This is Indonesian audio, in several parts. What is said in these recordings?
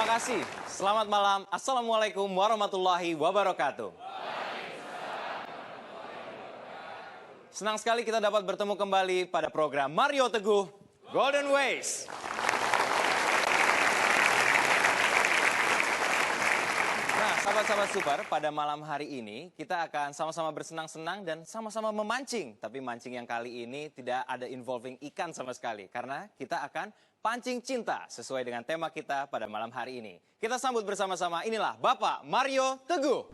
Terima kasih. Selamat malam. Assalamualaikum warahmatullahi wabarakatuh. Senang sekali kita dapat bertemu kembali pada program Mario Teguh Golden Ways. Nah, sahabat-sahabat super, pada malam hari ini kita akan sama-sama bersenang-senang dan sama-sama memancing. Tapi mancing yang kali ini tidak ada involving ikan sama sekali. Karena kita akan pancing cinta sesuai dengan tema kita pada malam hari ini. Kita sambut bersama-sama, inilah Bapak Mario Teguh.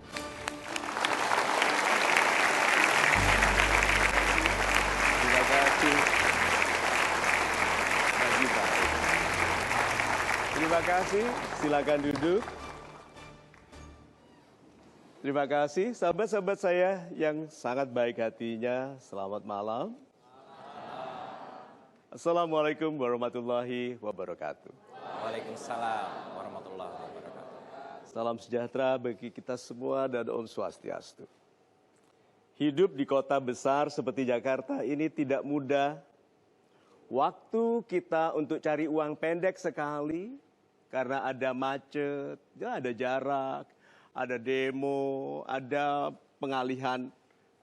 Terima kasih. Terima kasih, silakan duduk. Terima kasih sahabat-sahabat saya yang sangat baik hatinya. Selamat malam. Assalamualaikum warahmatullahi wabarakatuh. Waalaikumsalam warahmatullahi wabarakatuh. Salam sejahtera bagi kita semua dan Om Swastiastu. Hidup di kota besar seperti Jakarta ini tidak mudah. Waktu kita untuk cari uang pendek sekali karena ada macet, ada jarak, ada demo, ada pengalihan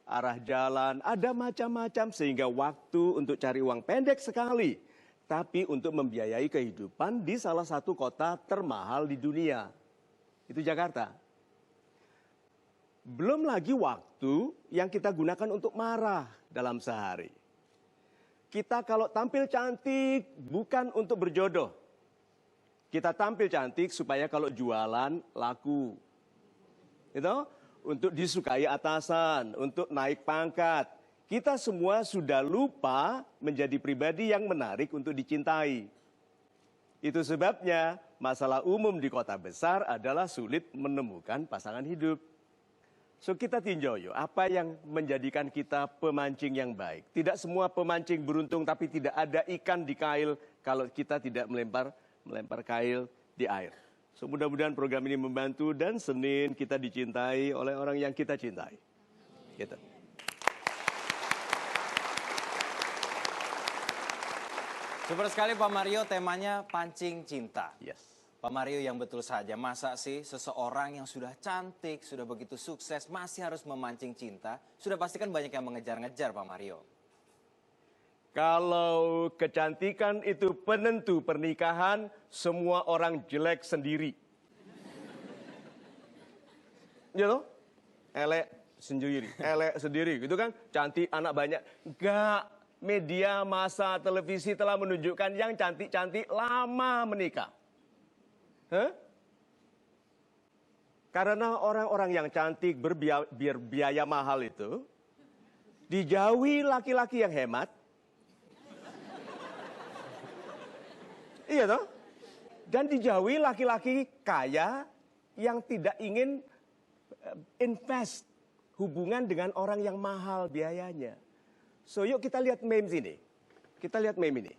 arah jalan, ada macam-macam sehingga waktu untuk cari uang pendek sekali. Tapi untuk membiayai kehidupan di salah satu kota termahal di dunia, itu Jakarta. Belum lagi waktu yang kita gunakan untuk marah dalam sehari. Kita kalau tampil cantik bukan untuk berjodoh. Kita tampil cantik supaya kalau jualan laku. Itu untuk disukai atasan, untuk naik pangkat. Kita semua sudah lupa menjadi pribadi yang menarik untuk dicintai. Itu sebabnya masalah umum di kota besar adalah sulit menemukan pasangan hidup. So kita tinjau yuk, apa yang menjadikan kita pemancing yang baik. Tidak semua pemancing beruntung, tapi tidak ada ikan di kail kalau kita tidak melempar kail di air. So mudah-mudahan program ini membantu dan Senin kita dicintai oleh orang yang kita cintai. Gitu. Super sekali Pak Mario, temanya pancing cinta. Yes. Pak Mario yang betul saja, masa sih seseorang yang sudah cantik, sudah begitu sukses, masih harus memancing cinta? Sudah pasti kan banyak yang mengejar-ngejar Pak Mario. Kalau kecantikan itu penentu pernikahan, semua orang jelek sendiri. You know? Elek sendiri, gitu kan? Cantik, anak banyak. Enggak, media, massa, televisi telah menunjukkan yang cantik-cantik lama menikah. Karena orang-orang yang cantik berbiaya mahal itu, dijauhi laki-laki yang hemat. Iya toh? Dan dijauhi laki-laki kaya yang tidak ingin invest hubungan dengan orang yang mahal biayanya. So yuk kita lihat memes ini. Kita lihat meme ini.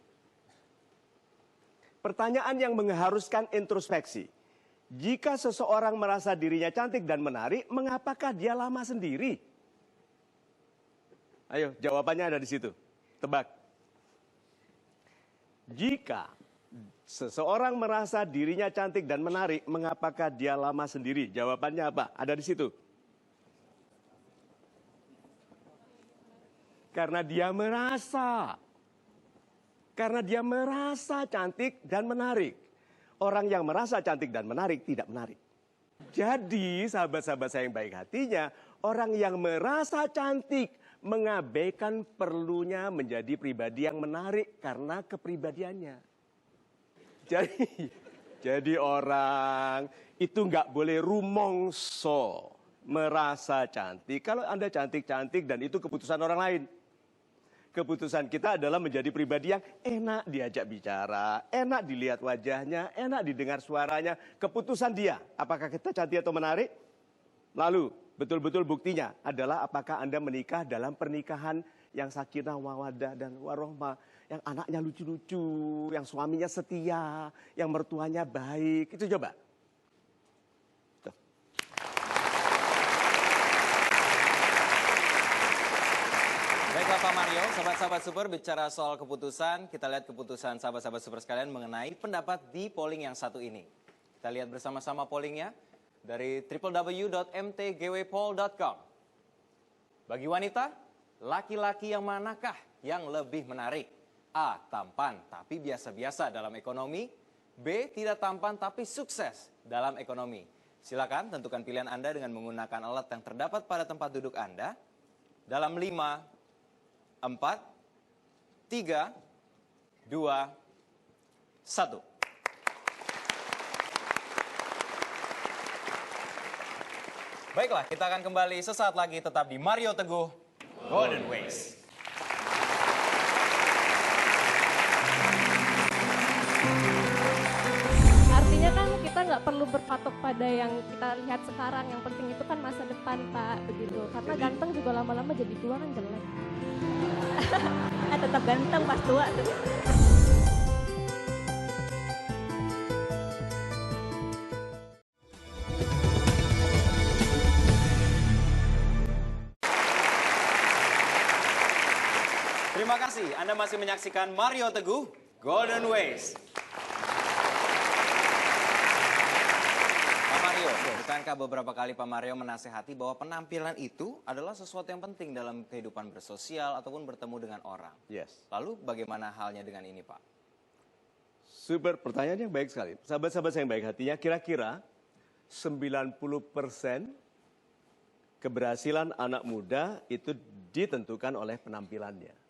Pertanyaan yang mengharuskan introspeksi. Jika seseorang merasa dirinya cantik dan menarik, mengapakah dia lama sendiri? Ayo, jawabannya ada di situ. Tebak. Jika seseorang merasa dirinya cantik dan menarik, mengapakah dia lama sendiri? Jawabannya apa? Ada di situ. Karena dia merasa. Karena dia merasa cantik dan menarik. Orang yang merasa cantik dan menarik tidak menarik. Jadi sahabat-sahabat saya yang baik hatinya, orang yang merasa cantik mengabaikan perlunya menjadi pribadi yang menarik karena kepribadiannya. Jadi orang itu nggak boleh rumongso merasa cantik. Kalau Anda cantik-cantik dan itu keputusan orang lain. Keputusan kita adalah menjadi pribadi yang enak diajak bicara, enak dilihat wajahnya, enak didengar suaranya. Keputusan dia, apakah kita cantik atau menarik? Lalu, betul-betul buktinya adalah apakah Anda menikah dalam pernikahan yang sakinah, mawaddah, dan warohmah. Yang anaknya lucu-lucu, yang suaminya setia, yang mertuanya baik. Itu coba. Tuh. Baiklah Pak Mario, sahabat-sahabat super, bicara soal keputusan, kita lihat keputusan sahabat-sahabat super sekalian mengenai pendapat di polling yang satu ini. Kita Kita lihat bersama-sama pollingnya dari www.mtgwpoll.com. Bagi wanita, laki-laki yang manakah yang lebih menarik? A. Tampan tapi biasa-biasa dalam ekonomi. B. Tidak tampan tapi sukses dalam ekonomi. Silakan tentukan pilihan Anda dengan menggunakan alat yang terdapat pada tempat duduk Anda. Dalam 5, 4, 3, 2, 1. Baiklah, kita akan kembali sesaat lagi tetap di Mario Teguh Golden Ways. Artinya kan kita nggak perlu berpatok pada yang kita lihat sekarang. Yang penting itu kan masa depan, Pak, begitu. Karena ganteng juga lama-lama jadi tua kan jelek. Tetap ganteng pas tua tuh. Terima kasih, Anda masih menyaksikan Mario Teguh Golden Ways. Pak Mario, bukankah beberapa kali Pak Mario menasehati bahwa penampilan itu adalah sesuatu yang penting dalam kehidupan bersosial ataupun bertemu dengan orang? Yes. Lalu bagaimana halnya dengan ini, Pak? Super, pertanyaan yang baik sekali. Sahabat-sahabat saya yang baik hatinya, kira-kira 90% keberhasilan anak muda itu ditentukan oleh penampilannya.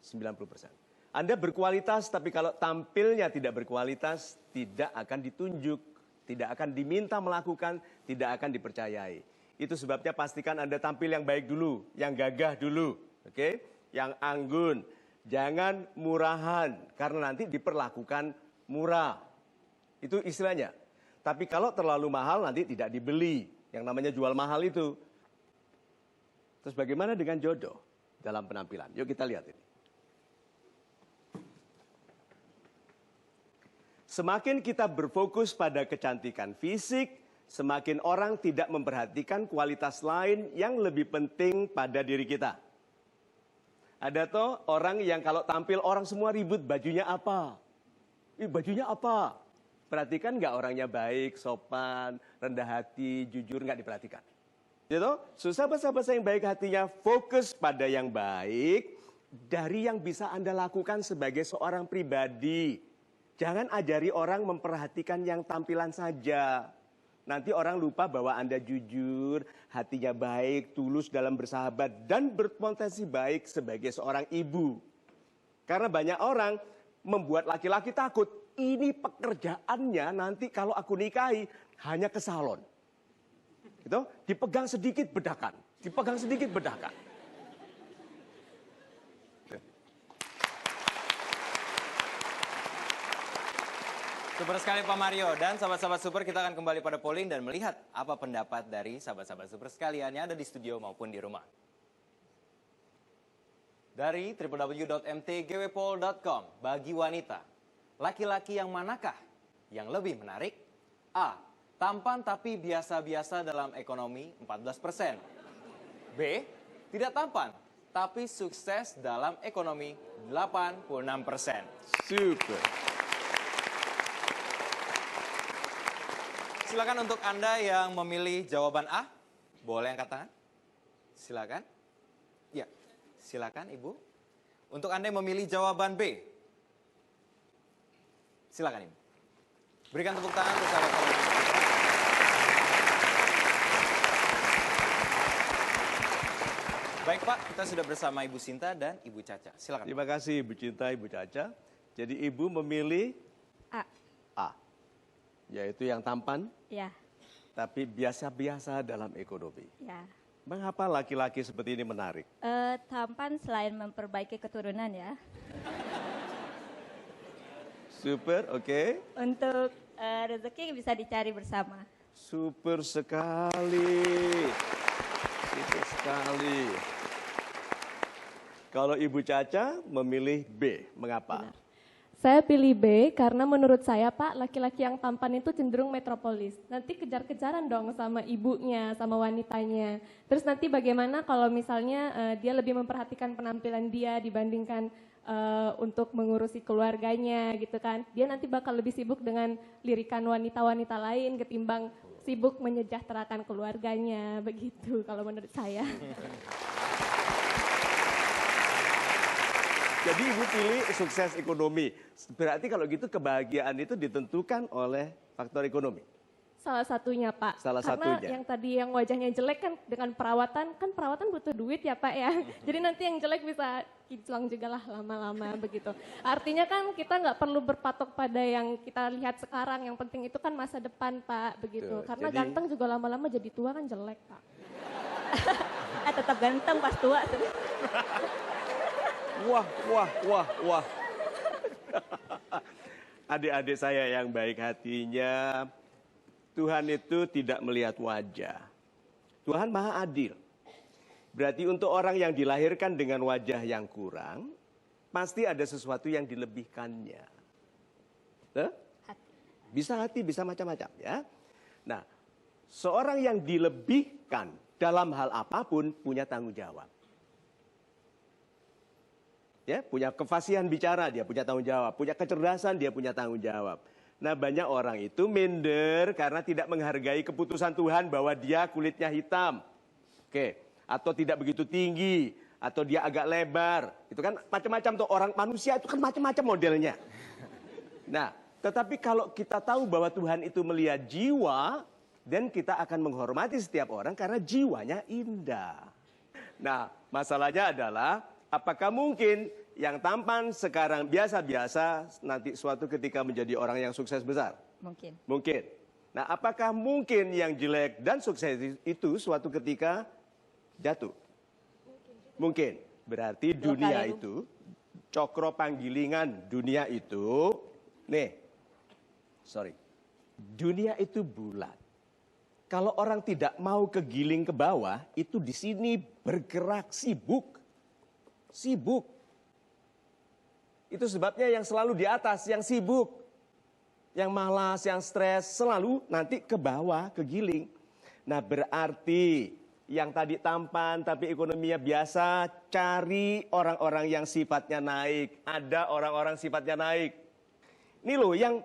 90%. Anda berkualitas, tapi kalau tampilnya tidak berkualitas, tidak akan ditunjuk, tidak akan diminta melakukan, tidak akan dipercayai. Itu sebabnya pastikan Anda tampil yang baik dulu, yang gagah dulu, oke? Yang anggun, jangan murahan, karena nanti diperlakukan murah. Itu istilahnya. Tapi kalau terlalu mahal, nanti tidak dibeli. Yang namanya jual mahal itu. Terus bagaimana dengan jodoh dalam penampilan? Yuk kita lihat ini. Semakin kita berfokus pada kecantikan fisik, semakin orang tidak memperhatikan kualitas lain yang lebih penting pada diri kita. Ada toh orang yang kalau tampil orang semua ribut, bajunya apa? Bajunya apa? Perhatikan nggak orangnya baik, sopan, rendah hati, jujur, nggak diperhatikan. Gitu? So, sahabat-sahabat saya yang baik hatinya, fokus pada yang baik dari yang bisa Anda lakukan sebagai seorang pribadi. Jangan ajari orang memperhatikan yang tampilan saja. Nanti orang lupa bahwa Anda jujur, hatinya baik, tulus dalam bersahabat, dan berpotensi baik sebagai seorang ibu. Karena banyak orang membuat laki-laki takut. Ini pekerjaannya nanti kalau aku nikahi hanya ke salon. Gitu? Dipegang sedikit bedakan. Dipegang sedikit bedakan. Super sekali Pak Mario, dan sahabat-sahabat Super, kita akan kembali pada polling dan melihat apa pendapat dari sahabat-sahabat Super sekalian yang ada di studio maupun di rumah. Dari www.mtgwpoll.com, bagi wanita, laki-laki yang manakah yang lebih menarik? A. Tampan tapi biasa-biasa dalam ekonomi 14%. B. Tidak tampan tapi sukses dalam ekonomi 86%. Super. Silakan untuk Anda yang memilih jawaban A, boleh angkat tangan? Silakan. Ya, silakan Ibu. Untuk Anda yang memilih jawaban B, silakan Ibu. Berikan tepuk tangan untuk sahabat-sahabat. Baik Pak, kita sudah bersama Ibu Sinta dan Ibu Caca. Silakan. Terima kasih Ibu Cinta, Ibu Caca. Jadi Ibu memilih A. A, yaitu yang tampan, Ya, tapi biasa-biasa dalam ekonomi. ya. Mengapa laki-laki seperti ini menarik? Tampan selain memperbaiki keturunan ya. Super, oke. Untuk rezeki bisa dicari bersama. Super sekali. Super sekali. Kalau Ibu Caca memilih B, mengapa? Benar. Saya pilih B karena menurut saya Pak, laki-laki yang tampan itu cenderung metropolis. Nanti kejar-kejaran dong sama ibunya, sama wanitanya. Terus nanti bagaimana kalau misalnya dia lebih memperhatikan penampilan dia dibandingkan untuk mengurusi keluarganya gitu kan. Dia nanti bakal lebih sibuk dengan lirikan wanita-wanita lain ketimbang sibuk menyejahterakan keluarganya, begitu kalau menurut saya. Jadi ibu pilih sukses ekonomi. Berarti kalau gitu kebahagiaan itu ditentukan oleh faktor ekonomi. Salah satunya Pak, Salah karena satunya. yang tadi yang wajahnya jelek kan dengan perawatan, kan perawatan butuh duit ya Pak ya. Jadi nanti yang jelek bisa kinclong juga lah lama-lama begitu. Artinya kan kita nggak perlu berpatok pada yang kita lihat sekarang, yang penting itu kan masa depan Pak begitu. Tuh, Karena jadi- ganteng juga lama-lama jadi tua kan jelek Pak. Tetap ganteng pas tua tuh. Wah, wah, wah, wah. Adik-adik saya yang baik hatinya, Tuhan itu tidak melihat wajah. Tuhan maha adil. Berarti untuk orang yang dilahirkan dengan wajah yang kurang, pasti ada sesuatu yang dilebihkannya. Bisa hati, bisa macam-macam ya. Nah, seorang yang dilebihkan dalam hal apapun punya tanggung jawab. Ya, punya kefasihan bicara, dia punya tanggung jawab. Punya kecerdasan, dia punya tanggung jawab. Nah, banyak orang itu minder karena tidak menghargai keputusan Tuhan bahwa dia kulitnya hitam. Oke, atau tidak begitu tinggi, atau dia agak lebar. Itu kan macam-macam tuh, orang manusia itu kan macam-macam modelnya. Nah, tetapi kalau kita tahu bahwa Tuhan itu melihat jiwa, dan kita akan menghormati setiap orang karena jiwanya indah. Nah, masalahnya adalah apakah mungkin yang tampan sekarang biasa-biasa nanti suatu ketika menjadi orang yang sukses besar? Mungkin. Mungkin. Nah, apakah mungkin yang jelek dan sukses itu suatu ketika jatuh? Mungkin. Berarti Dua dunia kali itu, cokro panggilingan dunia itu, dunia itu bulat. Kalau orang tidak mau kegiling ke bawah, itu di sini bergerak sibuk. Sibuk. Itu sebabnya yang selalu di atas, yang sibuk. Yang malas, yang stres, selalu nanti ke bawah, kegiling. Nah, berarti yang tadi tampan tapi ekonominya biasa, cari orang-orang yang sifatnya naik. Ada orang-orang sifatnya naik. Ini loh, yang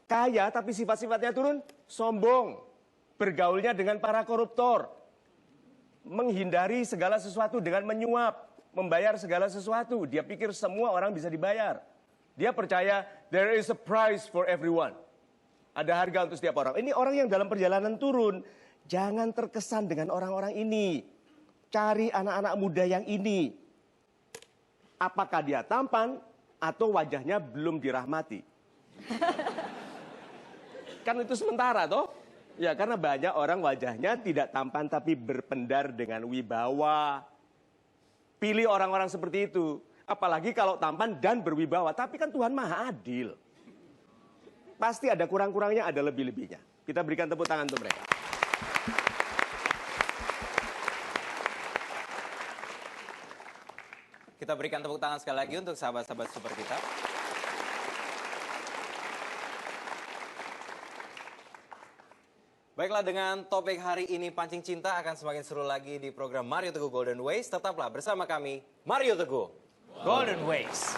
kaya tapi sifat-sifatnya turun, sombong. Bergaulnya dengan para koruptor. Menghindari segala sesuatu dengan menyuap. Membayar segala sesuatu. Dia pikir semua orang bisa dibayar. Dia percaya there is a price for everyone. Ada harga untuk setiap orang. Ini orang yang dalam perjalanan turun. Jangan terkesan dengan orang-orang ini. Cari anak-anak muda yang ini. Apakah dia tampan atau wajahnya belum dirahmati? Kan itu sementara toh. Ya, karena banyak orang wajahnya tidak tampan tapi berpendar dengan wibawa. Pilih orang-orang seperti itu. Apalagi kalau tampan dan berwibawa. Tapi kan Tuhan maha adil. Pasti ada kurang-kurangnya, ada lebih-lebihnya. Kita berikan tepuk tangan untuk mereka. Kita berikan tepuk tangan sekali lagi untuk sahabat-sahabat super kita. Baiklah, dengan topik hari ini Pancing Cinta akan semakin seru lagi di program Mario Teguh Golden Ways. Tetaplah bersama kami, Mario Teguh Golden Ways.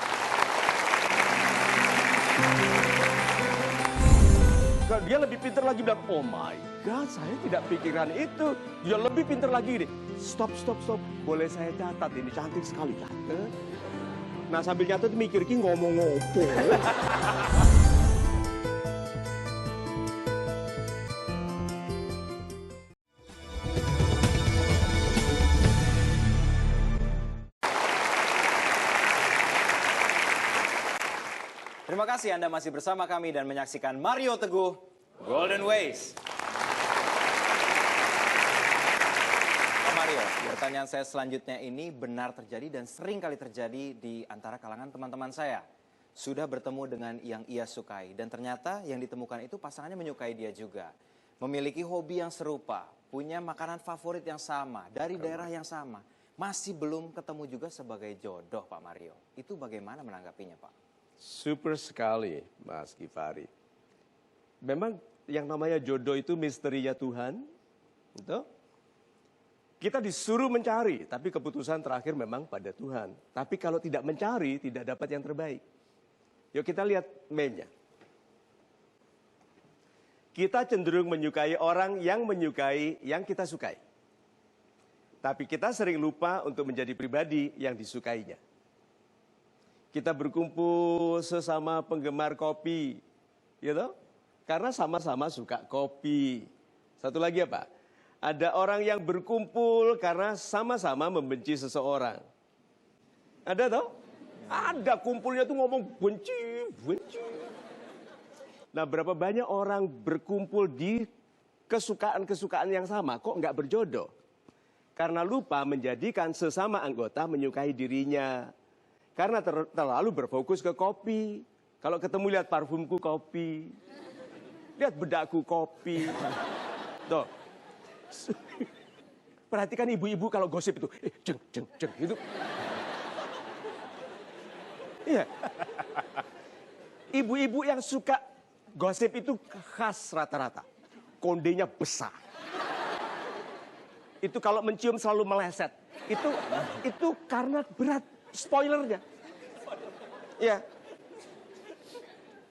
Dia lebih pintar lagi bilang, oh my God, saya tidak pikiran itu. Dia lebih pintar lagi nih. Stop. Boleh saya catat, ini cantik sekali catat. Nah, sambil nyatet mikir ki ngomong ngopo. Terima kasih Anda masih bersama kami dan menyaksikan Mario Teguh Golden Ways. Pak Mario, pertanyaan saya selanjutnya ini benar terjadi dan sering kali terjadi di antara kalangan teman-teman saya. Sudah bertemu dengan yang ia sukai dan ternyata yang ditemukan itu pasangannya menyukai dia juga. Memiliki hobi yang serupa, punya makanan favorit yang sama, dari daerah yang sama. Masih belum ketemu juga sebagai jodoh Pak Mario. Itu bagaimana menanggapinya Pak? Super sekali, Mas Gifari. Memang yang namanya jodoh itu misterinya Tuhan. Gitu? Kita disuruh mencari, tapi keputusan terakhir memang pada Tuhan. Tapi kalau tidak mencari, tidak dapat yang terbaik. Yuk kita lihat meme-nya. Kita cenderung menyukai orang yang menyukai yang kita sukai. Tapi kita sering lupa untuk menjadi pribadi yang disukainya. Kita berkumpul sesama penggemar kopi, gitu? Karena sama-sama suka kopi. Satu lagi apa? Ada orang yang berkumpul karena sama-sama membenci seseorang. Ada toh? Ada kumpulnya tuh ngomong benci, benci. Nah, berapa banyak orang berkumpul di kesukaan-kesukaan yang sama, kok nggak berjodoh? Karena lupa menjadikan sesama anggota menyukai dirinya. Karena terlalu berfokus ke kopi. Kalau ketemu lihat parfumku kopi. Lihat bedakku kopi. Tuh. Perhatikan ibu-ibu kalau gosip itu, jeng, jeng, jeng, gitu. Iya. Ibu-ibu yang suka gosip itu khas rata-rata. Kondenya besar. Itu kalau mencium selalu meleset. Itu karena berat spoilernya. Iya.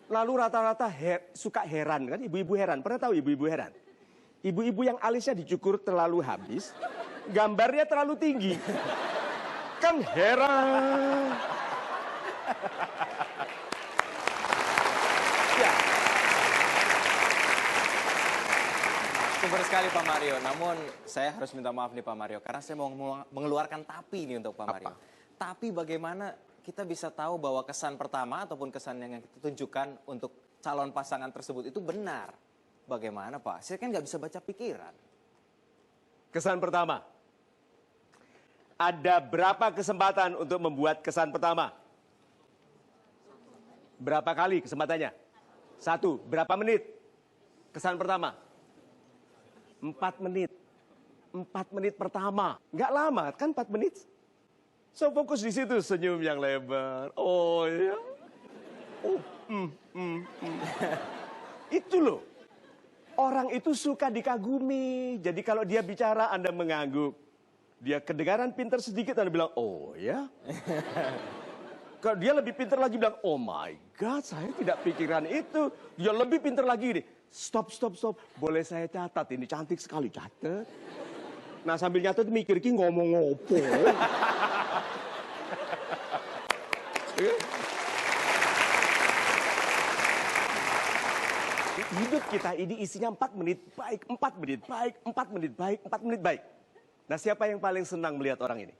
Lalu rata-rata suka heran kan, ibu-ibu heran. Pernah tahu ibu-ibu heran? Ibu-ibu yang alisnya dicukur terlalu habis, gambarnya terlalu tinggi. Kan heran. Ya. Super sekali Pak Mario, namun saya harus minta maaf nih Pak Mario, karena saya mau mengeluarkan tapi nih untuk Pak Mario. Tapi bagaimana kita bisa tahu bahwa kesan pertama ataupun kesan yang kita tunjukkan untuk calon pasangan tersebut itu benar? Bagaimana Pak? Saya kan nggak bisa baca pikiran. Kesan pertama. Ada berapa kesempatan untuk membuat kesan pertama? Berapa kali kesempatannya? 1. Berapa menit? Kesan pertama? 4 menit. 4 menit pertama. Nggak lama kan 4 menit? So fokus di situ, senyum yang lebar. Oh ya. Oh, Itu loh. Orang itu suka dikagumi. Jadi kalau dia bicara Anda mengangguk. Dia kedengaran pintar sedikit Anda bilang, oh ya. Kalau dia lebih pintar lagi bilang, oh my God, saya tidak pikiran itu. Dia lebih pintar lagi nih. Stop. Boleh saya catat, ini cantik sekali, catat. Nah sambil nyatet mikir, ki ngomong ngopo. Hidup kita ini isinya 4 menit baik, 4 menit baik, 4 menit baik, 4 menit baik. Nah siapa yang paling senang melihat orang ini?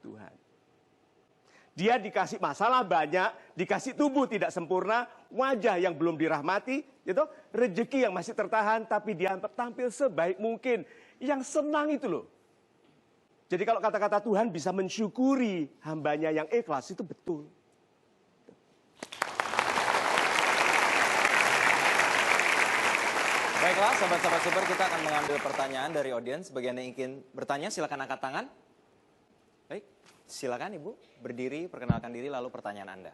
Tuhan. Dia dikasih masalah banyak, dikasih tubuh tidak sempurna, wajah yang belum dirahmati, gitu, rezeki yang masih tertahan, tapi dia tampil sebaik mungkin. Yang senang itu loh. Jadi kalau kata-kata Tuhan bisa mensyukuri hambanya yang ikhlas, itu betul. Baiklah, sahabat-sahabat super, kita akan mengambil pertanyaan dari audiens. Bagi Anda yang ingin bertanya, silakan angkat tangan. Baik, silakan Ibu, berdiri, perkenalkan diri, lalu pertanyaan Anda.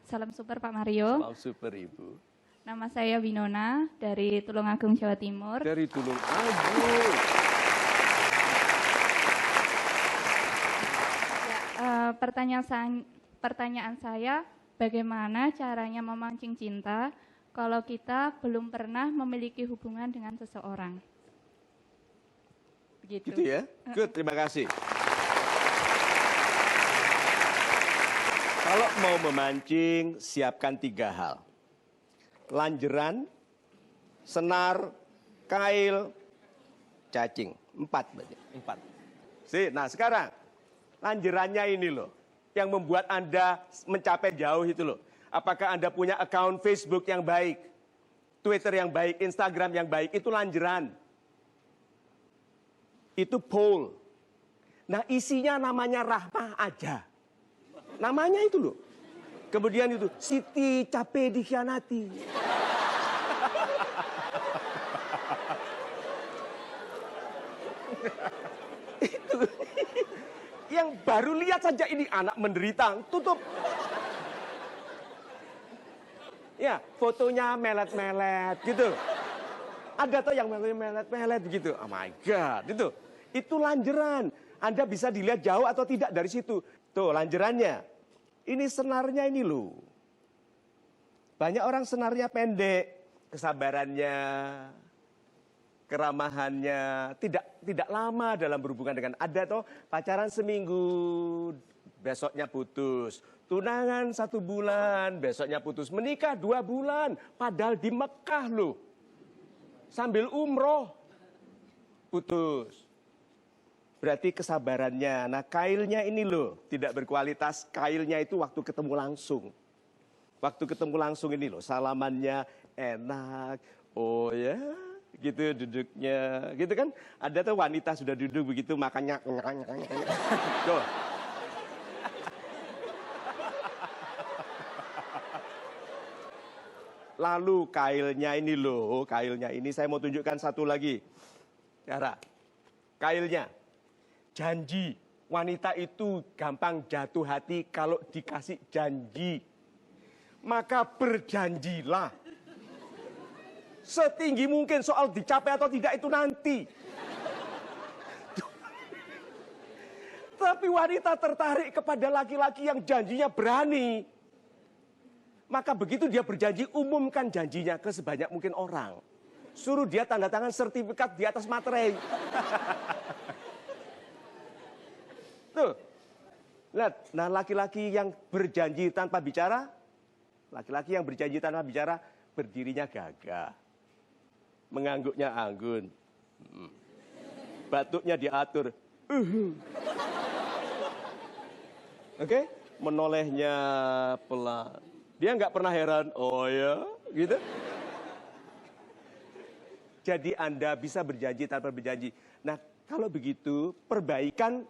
Salam super Pak Mario. Salam super Ibu. Nama saya Winona dari Tulungagung, Jawa Timur. Dari Tulungagung. Pertanyaan saya, bagaimana caranya memancing cinta kalau kita belum pernah memiliki hubungan dengan seseorang? Begitu. Gitu ya? Good, terima kasih. Kalau mau memancing, siapkan 3 hal. Lanjeran, senar, kail, cacing. 4 berarti. 4. Nah sekarang, lanjerannya ini loh. Yang membuat Anda mencapai jauh itu loh. Apakah Anda punya akun Facebook yang baik, Twitter yang baik, Instagram yang baik, itu lanjeran. Itu poll. Nah isinya namanya Rahmah aja. Namanya itu loh. Kemudian itu, Siti capek dikhianati. Itu. Yang baru lihat saja ini anak menderita, tutup. Ya, fotonya melet-melet gitu. Ada tuh yang melet-melet gitu. Oh my God, itu lanjeran. Anda bisa dilihat jauh atau tidak dari situ. Tuh lanjerannya. Ini senarnya ini loh. Banyak orang senarnya pendek. Kesabarannya, keramahannya, tidak lama dalam berhubungan dengan. Ada toh pacaran seminggu, besoknya putus. Tunangan 1 bulan, besoknya putus. Menikah 2 bulan, padahal di Mekah loh. Sambil umroh, putus. Berarti kesabarannya. Nah kailnya ini loh, tidak berkualitas. Kailnya itu waktu ketemu langsung. Waktu ketemu langsung ini loh, salamannya enak. Oh ya, gitu duduknya. Gitu kan, ada tuh wanita sudah duduk begitu, makannya. Tuh. Lalu kailnya ini loh, kailnya ini saya mau tunjukkan satu lagi. Cara, kailnya. Janji, wanita itu gampang jatuh hati kalau dikasih janji. Maka berjanjilah. Setinggi mungkin soal dicapai atau tidak itu nanti. Tapi wanita tertarik kepada laki-laki yang janjinya berani. Maka begitu dia berjanji, umumkan janjinya ke sebanyak mungkin orang. Suruh dia tanda tangan sertifikat di atas materai. Tuh. Lihat, nah laki-laki yang berjanji tanpa bicara, laki-laki yang berjanji tanpa bicara, berdirinya gagah. Mengangguknya anggun. Batuknya diatur. Oke? Menolehnya pelan. Dia nggak pernah heran, oh ya, gitu. Jadi Anda bisa berjanji tanpa berjanji. Nah, kalau begitu, perbaikan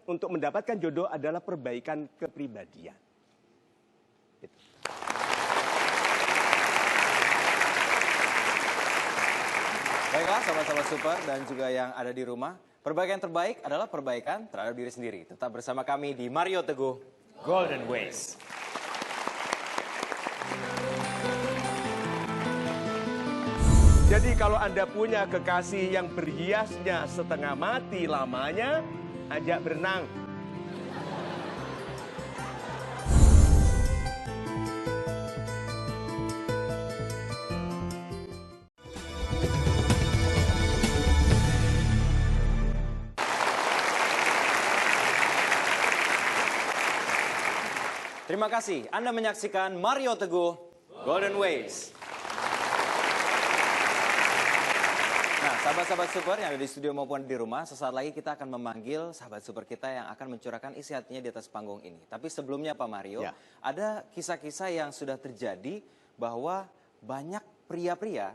untuk mendapatkan jodoh adalah perbaikan kepribadian. Gitu. Baiklah, sahabat-sahabat super dan juga yang ada di rumah. Perbaikan terbaik adalah perbaikan terhadap diri sendiri. Tetap bersama kami di Mario Teguh Golden Ways. Jadi kalau Anda punya kekasih yang berhiasnya setengah mati lamanya, ajak berenang. Terima kasih. Anda menyaksikan Mario Teguh Golden Ways. Nah, sahabat-sahabat super yang ada di studio maupun di rumah, sesaat lagi kita akan memanggil sahabat super kita yang akan mencurahkan isi hatinya di atas panggung ini. Tapi sebelumnya Pak Mario, Ya. ada kisah-kisah yang sudah terjadi bahwa banyak pria-pria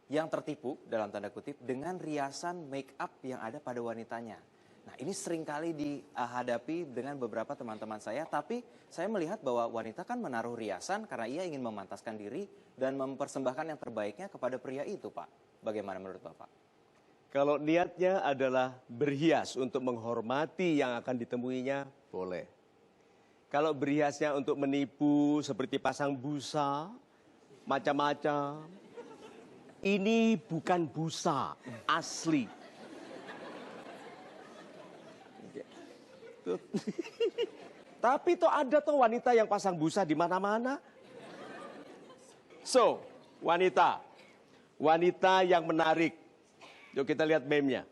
yang tertipu dalam tanda kutip dengan riasan make up yang ada pada wanitanya. Nah, ini seringkali dihadapi dengan beberapa teman-teman saya, tapi saya melihat bahwa wanita kan menaruh riasan karena ia ingin memantaskan diri dan mempersembahkan yang terbaiknya kepada pria itu, Pak. Bagaimana menurut Bapak? Kalau niatnya adalah berhias untuk menghormati yang akan ditemuinya, boleh. Kalau berhiasnya untuk menipu seperti pasang busa, macam-macam, ini bukan busa asli. Tapi toh ada toh wanita yang pasang busa di mana-mana. So, wanita yang menarik. Yuk kita lihat meme-nya.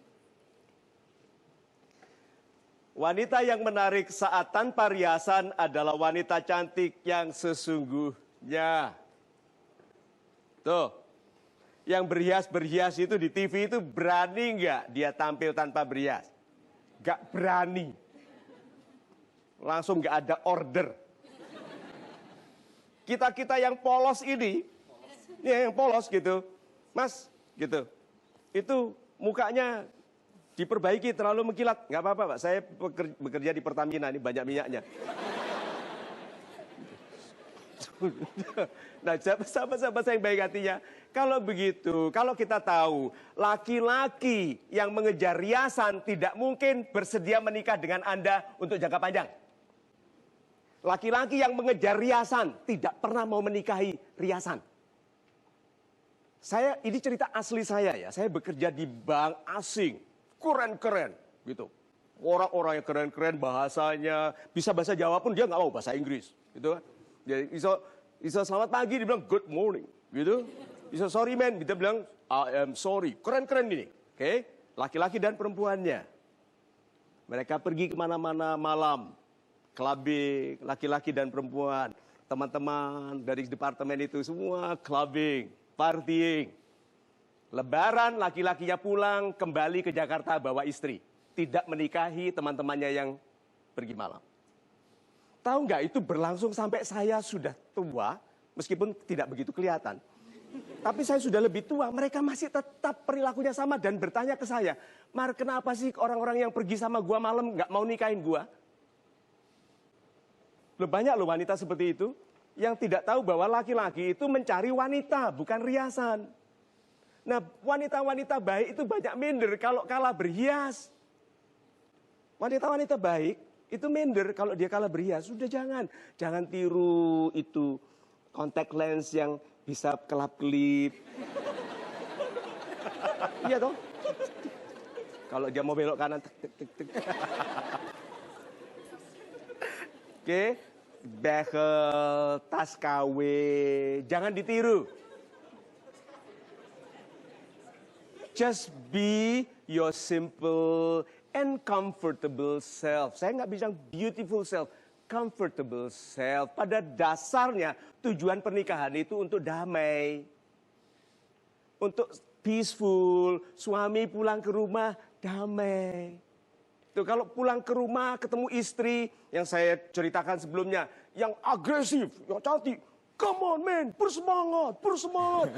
Wanita yang menarik saat tanpa riasan adalah wanita cantik yang sesungguhnya. Tuh, yang berhias-berhias itu di TV itu berani nggak dia tampil tanpa berhias? Nggak berani. Langsung nggak ada order. Kita-kita yang polos ini, ya yang polos gitu, Mas, gitu. Itu mukanya diperbaiki terlalu mengkilat. Nggak apa-apa, Pak. Saya bekerja di Pertamina, ini banyak minyaknya. Nah, sahabat-sahabat saya yang baik hatinya, kalau begitu, kalau kita tahu laki-laki yang mengejar riasan tidak mungkin bersedia menikah dengan Anda untuk jangka panjang. Laki-laki yang mengejar riasan tidak pernah mau menikahi riasan. Ini cerita asli saya ya. Saya bekerja di bank asing, keren-keren gitu. Orang-orang yang keren-keren bahasanya, bisa bahasa Jawa pun dia nggak mau bahasa Inggris, gitu kan. Jadi iso selamat pagi, dia bilang good morning, gitu. Iso sorry man, dia bilang I am sorry. Keren-keren ini, oke? Laki-laki dan perempuannya. Mereka pergi kemana-mana malam, clubbing, laki-laki dan perempuan. Teman-teman dari departemen itu semua clubbing, partying. Lebaran laki-lakinya pulang kembali ke Jakarta bawa istri. Tidak menikahi teman-temannya yang pergi malam. Tahu nggak itu berlangsung sampai saya sudah tua, meskipun tidak begitu kelihatan. Tapi saya sudah lebih tua, mereka masih tetap perilakunya sama dan bertanya ke saya, Mar, kenapa sih orang-orang yang pergi sama gua malam nggak mau nikahin gua? Banyak loh wanita seperti itu yang tidak tahu bahwa laki-laki itu mencari wanita, bukan riasan. Nah, wanita-wanita baik itu banyak minder kalau kalah berhias. Wanita-wanita baik itu minder kalau dia kalah berhias. Sudah jangan tiru itu contact lens yang bisa kelap-kelip. Iya toh? Kalau dia mau belok kanan, tek, tek, tek, tek. Oke, behel, tas KW, jangan ditiru. Just be your simple and comfortable self. Saya nggak bilang beautiful self, comfortable self. Pada dasarnya tujuan pernikahan itu untuk damai. Untuk peaceful, suami pulang ke rumah damai. Tuh, kalau pulang ke rumah ketemu istri yang saya ceritakan sebelumnya, yang agresif, yang cantik, come on man, bersemangat, bersemangat.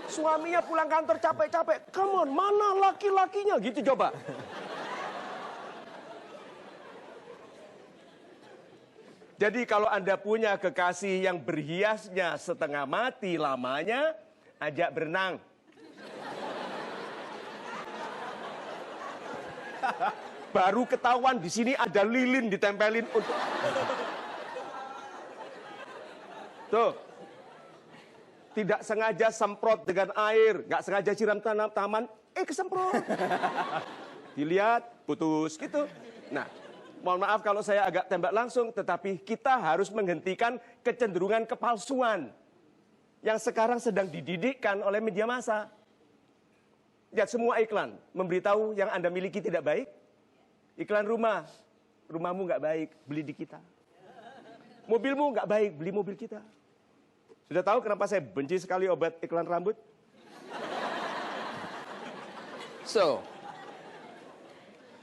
Suaminya pulang kantor capek-capek, come on, mana laki-lakinya, gitu coba. Jadi kalau Anda punya kekasih yang berhiasnya setengah mati lamanya, ajak berenang. Baru ketahuan di sini ada lilin ditempelin untuk. Tuh. Tidak sengaja semprot dengan air, nggak sengaja siram taman, kesemprot. Dilihat, putus gitu. Nah, mohon maaf kalau saya agak tembak langsung, tetapi kita harus menghentikan kecenderungan kepalsuan yang sekarang sedang dididikkan oleh media massa. Lihat semua iklan, memberitahu yang Anda miliki tidak baik. Iklan rumah, rumahmu nggak baik, beli di kita. Mobilmu nggak baik, beli mobil kita. Sudah tahu kenapa saya benci sekali obat iklan rambut? So,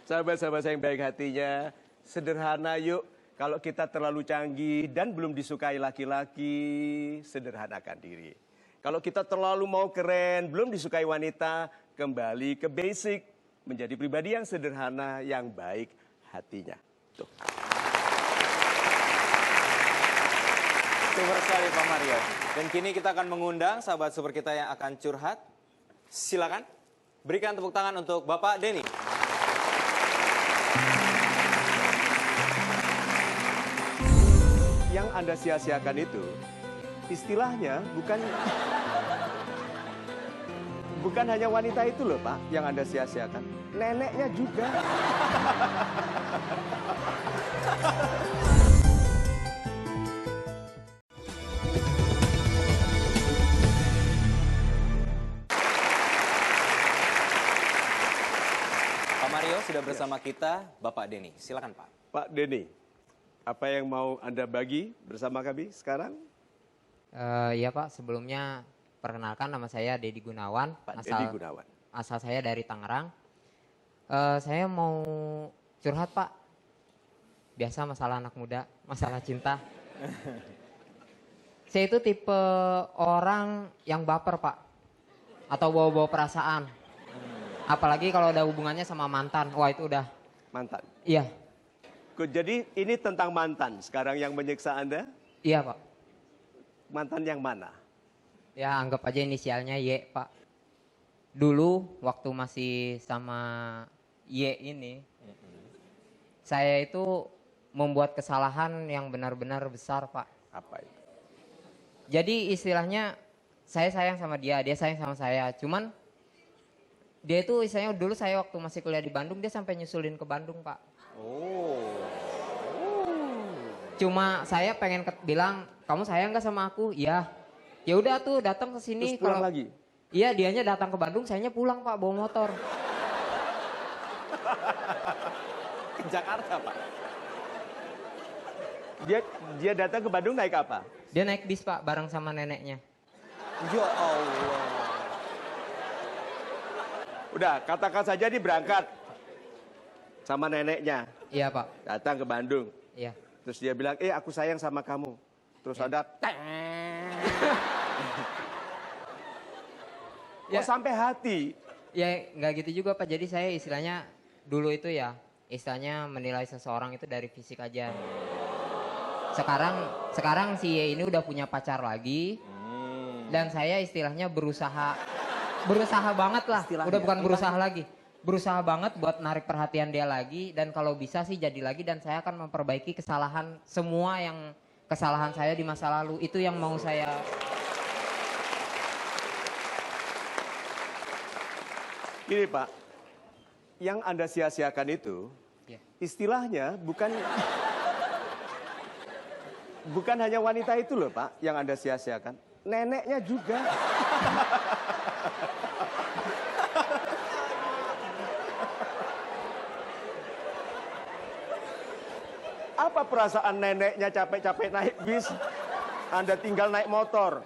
sahabat-sahabat saya yang baik hatinya, sederhana yuk. Kalau kita terlalu canggih dan belum disukai laki-laki, sederhanakan diri. Kalau kita terlalu mau keren, belum disukai wanita, kembali ke basic. Menjadi pribadi yang sederhana, yang baik hatinya. Tuh. Super sekali Pak Mario. Dan kini kita akan mengundang sahabat super kita yang akan curhat. Silakan berikan tepuk tangan untuk Bapak Denny. Yang Anda sia-siakan itu, istilahnya bukan hanya wanita itu loh Pak, yang Anda sia-siakan. Neneknya juga. Pak Mario sudah bersama kita, Bapak Denny. Silakan Pak. Pak Denny, apa yang mau Anda bagi bersama kami sekarang? Iya Pak, sebelumnya perkenalkan nama saya Dedi Gunawan. Pak Dedi Gunawan. Asal saya dari Tangerang. Saya mau curhat Pak. Biasa masalah anak muda, masalah cinta. Saya itu tipe orang yang baper Pak. Atau bawa-bawa perasaan. Apalagi kalau ada hubungannya sama mantan. Wah itu udah. Mantan? Iya. Jadi ini tentang mantan sekarang yang menyiksa Anda? Iya Pak. Mantan yang mana? Ya anggap aja inisialnya Y Pak. Dulu waktu masih sama Y ini, saya itu membuat kesalahan yang benar-benar besar, Pak. Apa itu? Jadi istilahnya saya sayang sama dia sayang sama saya. Cuman dia itu istilahnya dulu saya waktu masih kuliah di Bandung, dia sampai nyusulin ke Bandung, Pak. Oh. Cuma saya pengen bilang, kamu sayang nggak sama aku? Iya. Ya udah tuh datang ke sini. Terus pulang lagi? Iya, dianya datang ke Bandung, sayanya pulang, Pak, bawa motor. Ke Jakarta, Pak. Dia datang ke Bandung naik apa? Dia naik bis, Pak, bareng sama neneknya. Ya Allah. Udah, katakan saja dia berangkat sama neneknya. Iya, Pak. Datang ke Bandung. Iya. Terus dia bilang, aku sayang sama kamu. Terus ada, Ya. kok sampai hati? Ya nggak gitu juga, Pak. Jadi saya istilahnya dulu itu ya, istilahnya menilai seseorang itu dari fisik aja. Sekarang si Y ini udah punya pacar lagi. Dan saya istilahnya berusaha banget lah. Udah bukan berusaha lagi. Berusaha banget buat narik perhatian dia lagi. Dan kalau bisa sih jadi lagi. Dan saya akan memperbaiki kesalahan semua yang kesalahan saya di masa lalu. Itu yang mau saya. Gini Pak, yang Anda sia-siakan itu, Ya. istilahnya bukan hanya wanita itu loh Pak, yang Anda sia-siakan. Neneknya juga. Apa perasaan neneknya capek-capek naik bis, Anda tinggal naik motor?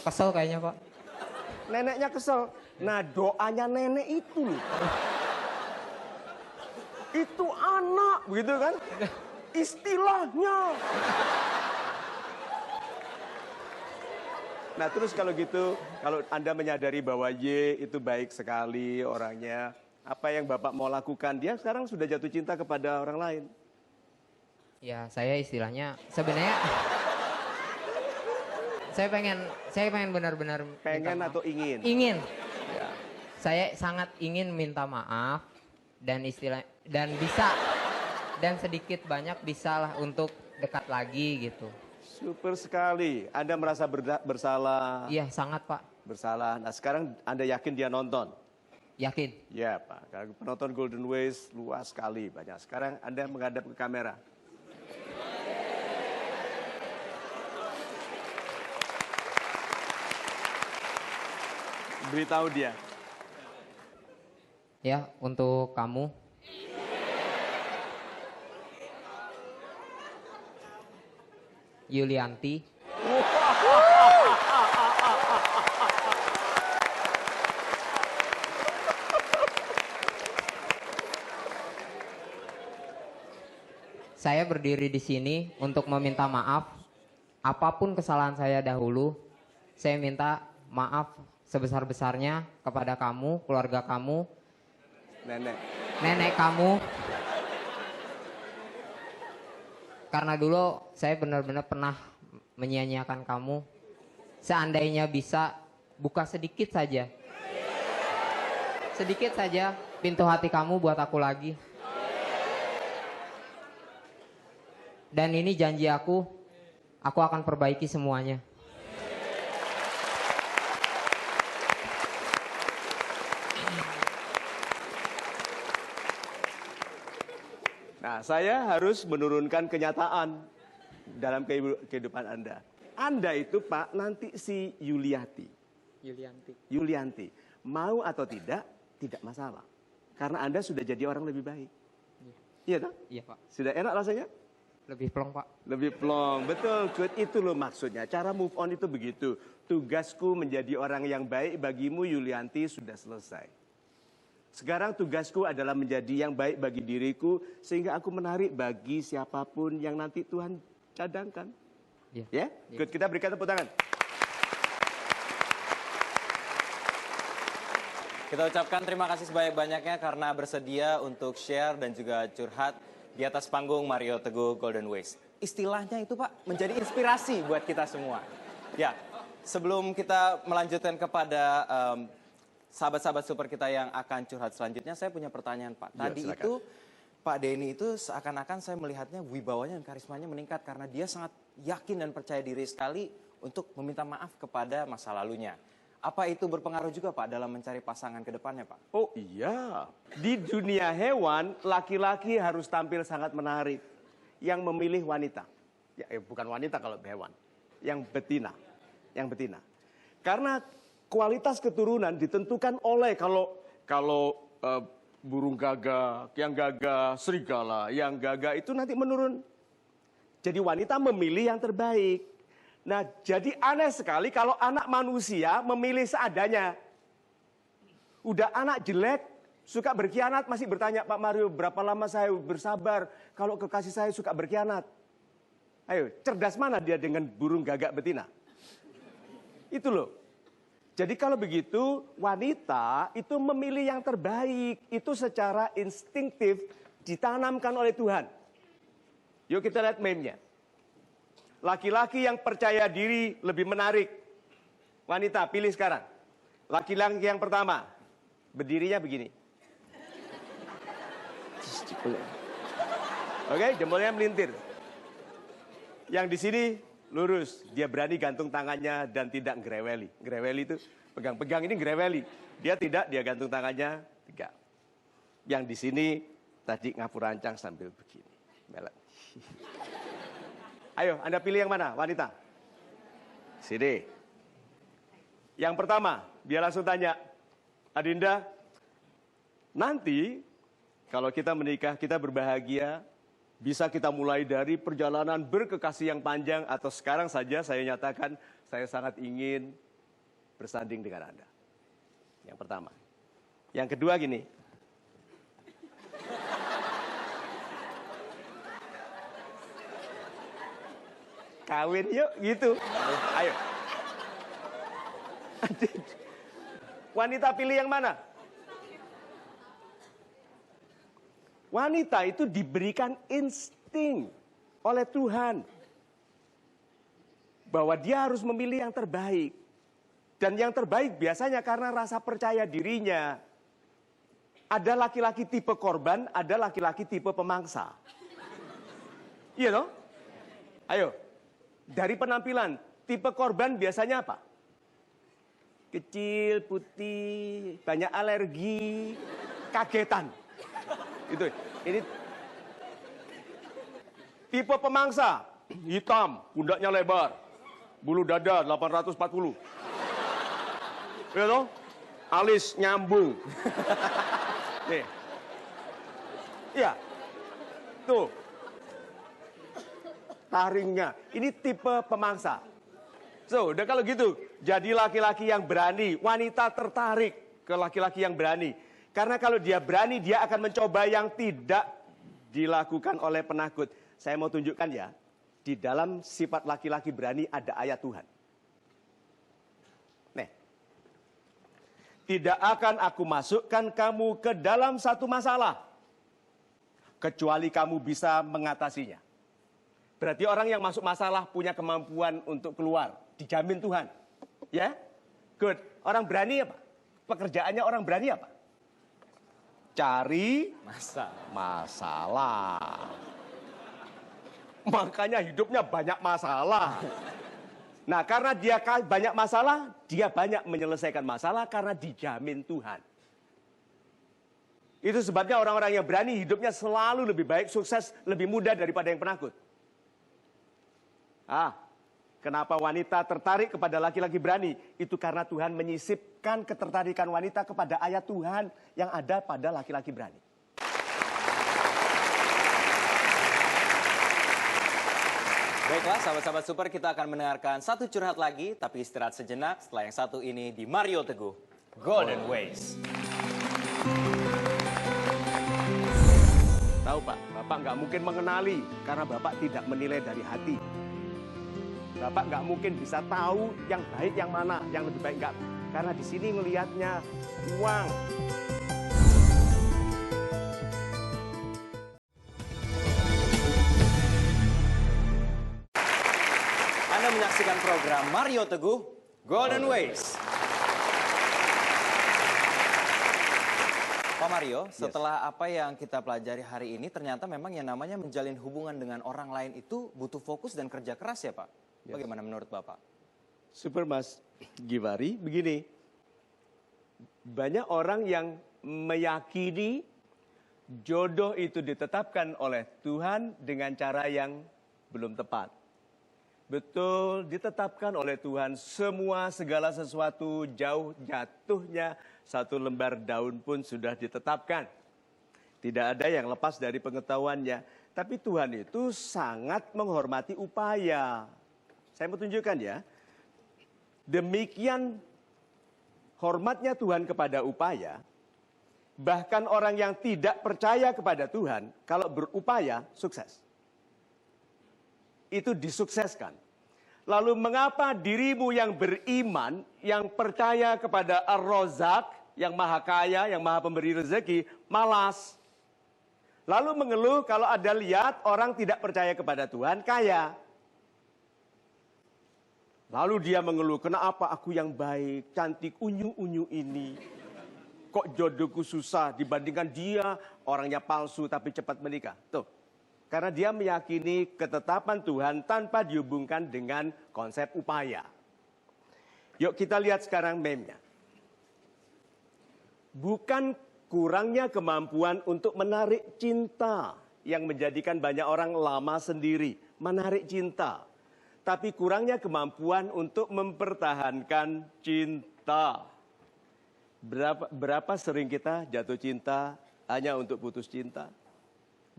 Kesel kayaknya, Pak. Neneknya kesel. Nah doanya nenek itu loh. Itu anak, begitu kan? Istilahnya. Nah terus kalau gitu, kalau Anda menyadari bahwa Y itu baik sekali orangnya, apa yang Bapak mau lakukan? Dia sekarang sudah jatuh cinta kepada orang lain. Ya saya istilahnya sebenarnya saya pengen benar-benar Pengen atau ingin? ingin. Ya. Saya sangat ingin minta maaf dan bisa dan sedikit banyak bisalah untuk dekat lagi gitu. Super sekali. Anda merasa bersalah? Iya sangat, Pak. Bersalah. Nah sekarang Anda yakin dia nonton? Yakin. Ya Pak, karena penonton Golden Ways luas sekali, banyak. Sekarang Anda menghadap ke kamera. Beritahu dia. Ya, untuk kamu. Yulianti. Saya berdiri di sini untuk meminta maaf. Apapun kesalahan saya dahulu, saya minta maaf sebesar-besarnya kepada kamu, keluarga kamu, nenek kamu. Karena dulu saya benar-benar pernah menyia-nyiakan kamu. Seandainya bisa buka sedikit saja pintu hati kamu buat aku lagi. Dan ini janji aku akan perbaiki semuanya. Nah, saya harus menurunkan kenyataan dalam kehidupan Anda. Anda itu Pak, nanti si Yulianti. Mau atau tidak masalah. Karena Anda sudah jadi orang lebih baik. Iya toh? Iya, Pak. Sudah enak rasanya? Lebih plong, Pak. Lebih plong, betul. Good. Itu loh maksudnya. Cara move on itu begitu. Tugasku menjadi orang yang baik bagimu Yulianti sudah selesai. Sekarang tugasku adalah menjadi yang baik bagi diriku sehingga aku menarik bagi siapapun yang nanti Tuhan cadangkan. Ya? Good. Kita berikan tepuk tangan. Kita ucapkan terima kasih sebanyak-banyaknya karena bersedia untuk share dan juga curhat di atas panggung Mario Teguh Golden Ways. Istilahnya itu Pak menjadi inspirasi buat kita semua. Ya, sebelum kita melanjutkan kepada sahabat-sahabat super kita yang akan curhat selanjutnya, saya punya pertanyaan Pak. Tadi silakan. itu Pak Denny itu seakan-akan saya melihatnya wibawanya dan karismanya meningkat karena dia sangat yakin dan percaya diri sekali untuk meminta maaf kepada masa lalunya. Apa itu berpengaruh juga Pak dalam mencari pasangan ke depannya Pak? Oh iya, di dunia hewan laki-laki harus tampil sangat menarik. Yang memilih wanita, bukan wanita kalau hewan, yang betina, Karena kualitas keturunan ditentukan oleh kalau burung gagak, yang gagak serigala, yang gagak itu nanti menurun. Jadi wanita memilih yang terbaik. Nah, jadi aneh sekali kalau anak manusia memilih seadanya. Udah anak jelek, suka berkhianat, masih bertanya, Pak Mario, berapa lama saya bersabar kalau kekasih saya suka berkhianat? Ayo, cerdas mana dia dengan burung gagak betina? Itu loh. Jadi kalau begitu, wanita itu memilih yang terbaik. Itu secara instinktif ditanamkan oleh Tuhan. Yuk kita lihat meme-nya. Laki-laki yang percaya diri lebih menarik. Wanita, pilih sekarang. Laki-laki yang pertama, berdirinya begini. Oke, jempolnya melintir. Yang di sini lurus, dia berani gantung tangannya dan tidak ngereweli. Ngereweli itu pegang-pegang, ini ngereweli. Dia tidak, dia gantung tangannya, tegak. Yang di sini tadi ngapur rancang sambil begini. Melek. Ayo, Anda pilih yang mana, wanita? Sini. Yang pertama, dia langsung tanya, Adinda, nanti kalau kita menikah, kita berbahagia, bisa kita mulai dari perjalanan berkekasih yang panjang, atau sekarang saja saya nyatakan, saya sangat ingin bersanding dengan Anda. Yang pertama. Yang kedua gini, kawin yuk, gitu. Ayo. Wanita pilih yang mana? Wanita itu diberikan insting oleh Tuhan. Bahwa dia harus memilih yang terbaik. Dan yang terbaik biasanya karena rasa percaya dirinya. Ada laki-laki tipe korban, ada laki-laki tipe pemangsa. Iya toh? Ayo. Dari penampilan, tipe korban biasanya apa? Kecil, putih, banyak alergi, kagetan. Itu, ini tipe pemangsa, hitam, pundaknya lebar, bulu dada 840. Ya toh? Alis nyambung. Nih. Iya. Tuh. Taringnya. Ini tipe pemangsa. So, udah kalau gitu, jadi laki-laki yang berani, wanita tertarik ke laki-laki yang berani. Karena kalau dia berani, dia akan mencoba yang tidak dilakukan oleh penakut. Saya mau tunjukkan ya, di dalam sifat laki-laki berani ada ayat Tuhan. Nih. Tidak akan aku masukkan kamu ke dalam satu masalah, kecuali kamu bisa mengatasinya. Berarti orang yang masuk masalah punya kemampuan untuk keluar. Dijamin Tuhan. Ya? Good. Orang berani apa? Pekerjaannya orang berani apa? Cari masalah. Makanya hidupnya banyak masalah. Nah, karena dia banyak masalah, dia banyak menyelesaikan masalah karena dijamin Tuhan. Itu sebabnya orang-orang yang berani hidupnya selalu lebih baik, sukses, lebih mudah daripada yang penakut. Kenapa wanita tertarik kepada laki-laki berani? Itu karena Tuhan menyisipkan ketertarikan wanita kepada ayat Tuhan yang ada pada laki-laki berani. Baiklah, sahabat-sahabat super, kita akan mendengarkan satu curhat lagi, tapi istirahat sejenak setelah yang satu ini di Mario Teguh, Golden Ways. Tahu Pak, Bapak nggak mungkin mengenali karena Bapak tidak menilai dari hati. Bapak nggak mungkin bisa tahu yang baik yang mana, yang lebih baik nggak. Karena di sini ngelihatnya uang. Anda menyaksikan program Mario Teguh, Golden Ways. Pak Pak Mario, setelah apa yang kita pelajari hari ini, ternyata memang yang namanya menjalin hubungan dengan orang lain itu butuh fokus dan kerja keras ya Pak? Bagaimana menurut Bapak? Super Mas Givari, begini. Banyak orang yang meyakini jodoh itu ditetapkan oleh Tuhan dengan cara yang belum tepat. Betul, ditetapkan oleh Tuhan semua segala sesuatu jauh jatuhnya satu lembar daun pun sudah ditetapkan. Tidak ada yang lepas dari pengetahuannya. Tapi Tuhan itu sangat menghormati upaya. Saya mau tunjukkan ya. Demikian hormatnya Tuhan kepada upaya. Bahkan orang yang tidak percaya kepada Tuhan, kalau berupaya, sukses. Itu disukseskan. Lalu mengapa dirimu yang beriman, yang percaya kepada Ar-Razak, yang maha kaya, yang maha pemberi rezeki, malas? Lalu mengeluh kalau ada lihat orang tidak percaya kepada Tuhan, kaya. Lalu dia mengeluh, kenapa aku yang baik, cantik, unyu-unyu ini? Kok jodohku susah dibandingkan dia, orangnya palsu tapi cepat menikah. Tuh. Karena dia meyakini ketetapan Tuhan tanpa dihubungkan dengan konsep upaya. Yuk kita lihat sekarang meme-nya. Bukan kurangnya kemampuan untuk menarik cinta yang menjadikan banyak orang lama sendiri. Menarik cinta. Tapi kurangnya kemampuan untuk mempertahankan cinta. Berapa sering kita jatuh cinta hanya untuk putus cinta?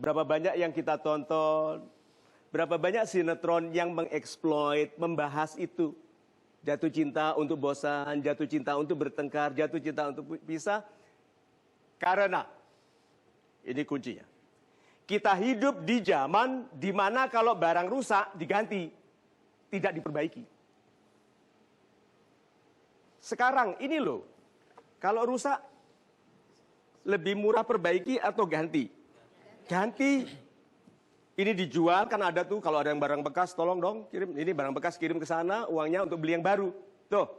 Berapa banyak yang kita tonton, berapa banyak sinetron yang mengeksploit, membahas itu. Jatuh cinta untuk bosan, jatuh cinta untuk bertengkar, jatuh cinta untuk pisah. Karena, ini kuncinya. Kita hidup di zaman di mana kalau barang rusak diganti, tidak diperbaiki. Sekarang ini loh, kalau rusak lebih murah perbaiki atau ganti? Ganti. Ini dijual kan ada tuh kalau ada yang barang bekas tolong dong kirim. Ini barang bekas kirim ke sana uangnya untuk beli yang baru. Tuh.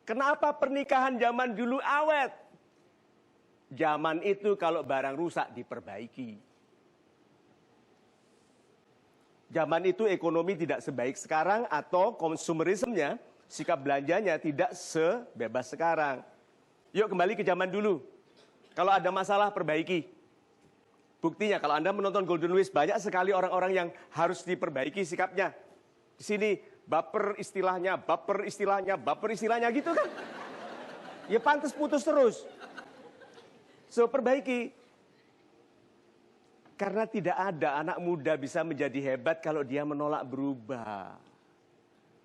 Kenapa pernikahan zaman dulu awet? Zaman itu kalau barang rusak diperbaiki. Zaman itu ekonomi tidak sebaik sekarang atau konsumerismenya, sikap belanjanya tidak sebebas sekarang. Yuk kembali ke zaman dulu. Kalau ada masalah perbaiki. Buktinya kalau Anda menonton Golden Wish banyak sekali orang-orang yang harus diperbaiki sikapnya. Di sini baper istilahnya gitu kan. Ya pantas putus terus. So perbaiki. Karena tidak ada anak muda bisa menjadi hebat kalau dia menolak berubah.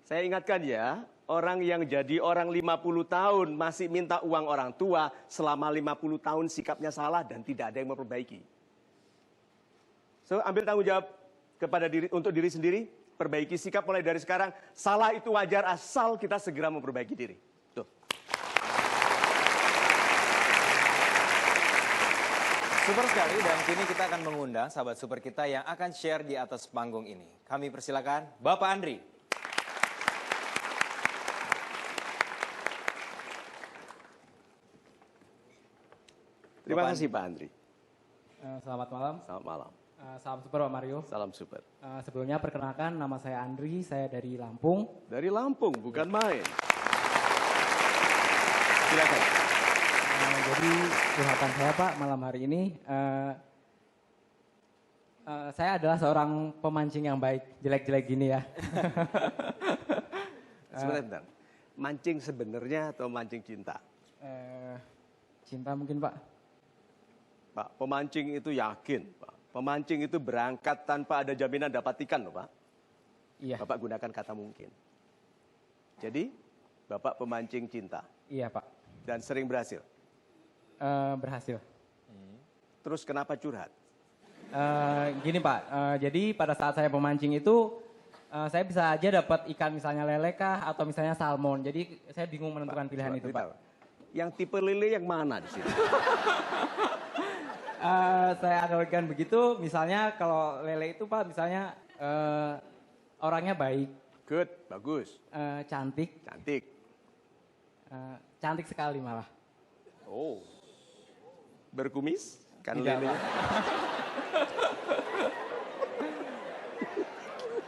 Saya ingatkan ya, orang yang jadi orang 50 tahun masih minta uang orang tua, selama 50 tahun sikapnya salah dan tidak ada yang memperbaiki. So, ambil tanggung jawab kepada untuk diri sendiri, perbaiki sikap mulai dari sekarang. Salah itu wajar asal kita segera memperbaiki diri. Tuh. Super sekali dan kini kita akan mengundang sahabat super kita yang akan share di atas panggung ini. Kami persilakan Bapak Andri. Terima kasih Pak Andri. Selamat malam. Selamat malam. Salam super Pak Mario. Salam super. Sebelumnya perkenalkan nama saya Andri, saya dari Lampung. Dari Lampung, bukan main. Silakan. Jadi curhatan saya Pak malam hari ini, saya adalah seorang pemancing yang baik, jelek-jelek gini ya. Sebentar. Mancing sebenarnya atau mancing cinta? Cinta mungkin Pak. Pak, pemancing itu yakin, Pak. Pemancing itu berangkat tanpa ada jaminan dapat ikan loh, Pak. Iya. Bapak gunakan kata mungkin. Jadi, Bapak pemancing cinta. Iya Pak. Dan sering berhasil. Berhasil. Terus kenapa curhat? Gini Pak, jadi pada saat saya pemancing itu, saya bisa aja dapat ikan misalnya lele kah atau misalnya salmon. Jadi saya bingung menentukan pilihan itu Pak. Yang tipe lele yang mana di sini? Saya analogikan begitu, misalnya kalau lele itu Pak, misalnya orangnya baik. Good, bagus. Cantik. Cantik. Cantik sekali malah. Oh, berkumis? Kan Tidak, lelenya. Pak.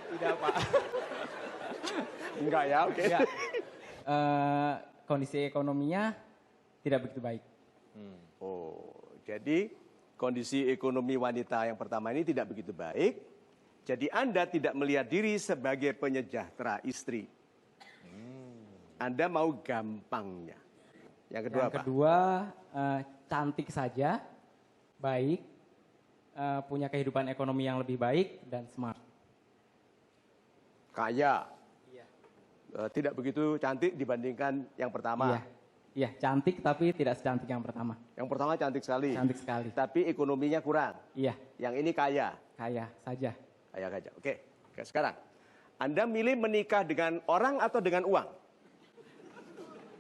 Tidak, Pak. Enggak ya, oke. Ya. Kondisi ekonominya tidak begitu baik. Oh, jadi kondisi ekonomi wanita yang pertama ini tidak begitu baik. Jadi Anda tidak melihat diri sebagai penyejahtera istri. Anda mau gampangnya. Yang kedua Yang apa? kedua, cantik saja, baik, punya kehidupan ekonomi yang lebih baik, dan smart. Kaya. Iya. Tidak begitu cantik dibandingkan yang pertama. Iya, iya, cantik tapi tidak secantik yang pertama. Yang pertama cantik sekali. Cantik sekali. Tapi ekonominya kurang. Iya, Yang ini kaya. kaya saja. Kaya aja. Oke, sekarang. Anda milih menikah dengan orang atau dengan uang?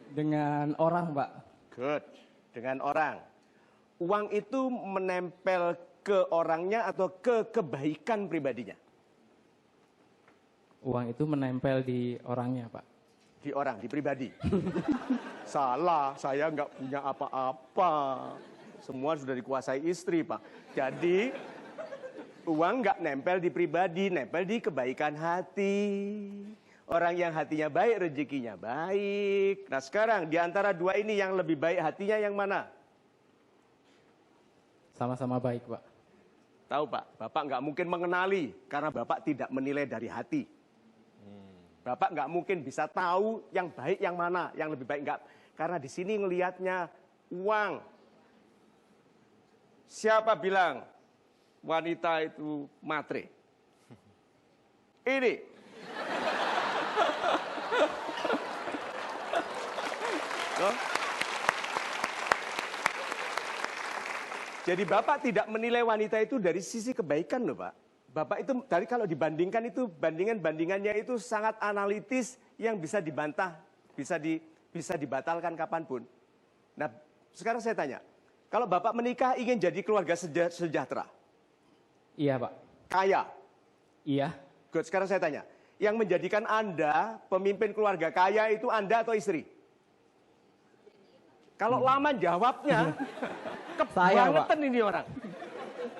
Dengan orang, Mbak. Good. Dengan orang. Uang itu menempel ke orangnya atau ke kebaikan pribadinya? Uang itu menempel di orangnya, Pak. Di orang, di pribadi. Salah, saya nggak punya apa-apa. Semua sudah dikuasai istri, Pak. Jadi, uang nggak nempel di pribadi, nempel di kebaikan hati. Orang yang hatinya baik, rezekinya baik. Nah sekarang, di antara dua ini yang lebih baik hatinya yang mana? Sama-sama baik, Pak. Tahu Pak, Bapak nggak mungkin mengenali karena Bapak tidak menilai dari hati. Bapak nggak mungkin bisa tahu yang baik yang mana, yang lebih baik nggak. Karena di sini ngelihatnya uang. Siapa bilang wanita itu matre? Ini. Loh. Jadi Bapak tidak menilai wanita itu dari sisi kebaikan loh Pak. Bapak itu dari kalau dibandingkan itu bandingannya itu sangat analitis yang bisa dibantah, bisa dibatalkan kapanpun. Nah sekarang saya tanya, kalau Bapak menikah ingin jadi keluarga sejahtera, Iya, Pak. kaya, Iya. good. Sekarang saya tanya, yang menjadikan Anda pemimpin keluarga kaya itu Anda atau istri? Kalau lama jawabnya, Saya, kebangetan ini orang.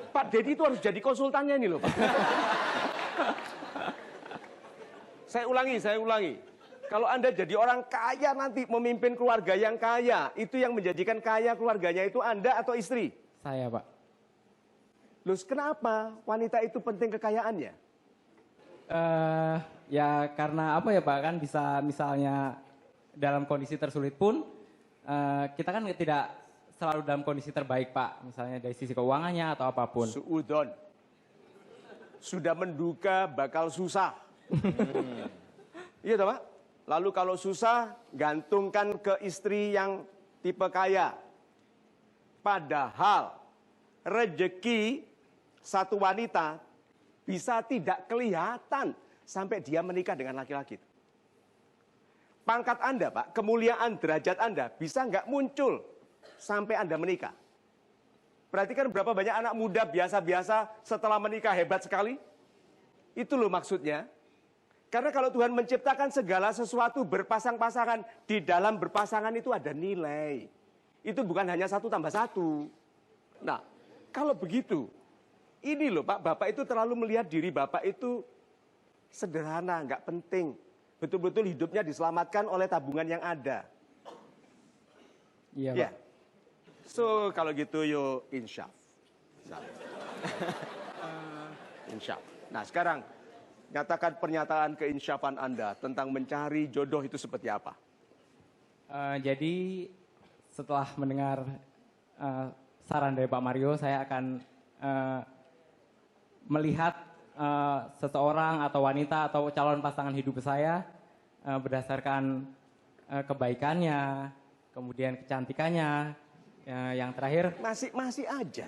Pak Deddy itu harus jadi konsultannya ini loh Pak. Saya ulangi. Kalau Anda jadi orang kaya nanti memimpin keluarga yang kaya, itu yang menjadikan kaya keluarganya itu Anda atau istri? Saya, Pak. Loh kenapa wanita itu penting kekayaannya? Ya karena apa ya, Pak, kan bisa misalnya dalam kondisi tersulit pun kita kan tidak selalu dalam kondisi terbaik, Pak. Misalnya dari sisi keuangannya atau apapun. Suudon. Sudah menduga bakal susah. Iya toh Pak? Lalu kalau susah, gantungkan ke istri yang tipe kaya. Padahal rejeki satu wanita bisa tidak kelihatan sampai dia menikah dengan laki-laki. Pangkat Anda Pak, kemuliaan derajat Anda bisa nggak muncul sampai Anda menikah. Berarti kan berapa banyak anak muda biasa-biasa setelah menikah hebat sekali? Itu loh maksudnya. Karena kalau Tuhan menciptakan segala sesuatu berpasang-pasangan, di dalam berpasangan itu ada nilai. Itu bukan hanya 1 tambah 1. Nah, kalau begitu, ini loh Pak, Bapak itu terlalu melihat diri Bapak itu sederhana, nggak penting. Betul-betul hidupnya diselamatkan oleh tabungan yang ada. Iya, Ya. Pak. So, kalau gitu yuk insyaf. Insyaf. Nah, sekarang nyatakan pernyataan keinsyafan Anda tentang mencari jodoh itu seperti apa? Jadi setelah mendengar saran dari Pak Mario, saya akan melihat seseorang atau wanita atau calon pasangan hidup saya berdasarkan kebaikannya, kemudian kecantikannya, yang terakhir Masih aja.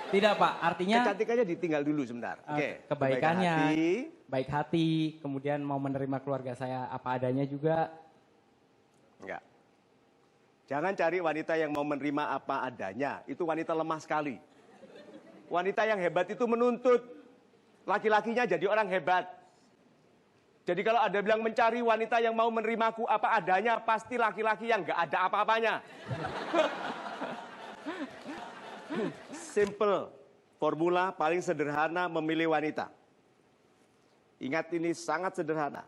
tidak, Pak, artinya Kecantikannya ditinggal dulu sebentar. Oke. kebaikannya, Kebaikan hati. baik hati, kemudian mau menerima keluarga saya apa adanya juga. Enggak. Jangan cari wanita yang mau menerima apa adanya. Itu wanita lemah sekali. Wanita yang hebat itu menuntut laki-lakinya jadi orang hebat. Jadi kalau ada bilang mencari wanita yang mau menerimaku apa adanya, pasti laki-laki yang nggak ada apa-apanya. Simple, formula paling sederhana memilih wanita. Ingat ini sangat sederhana.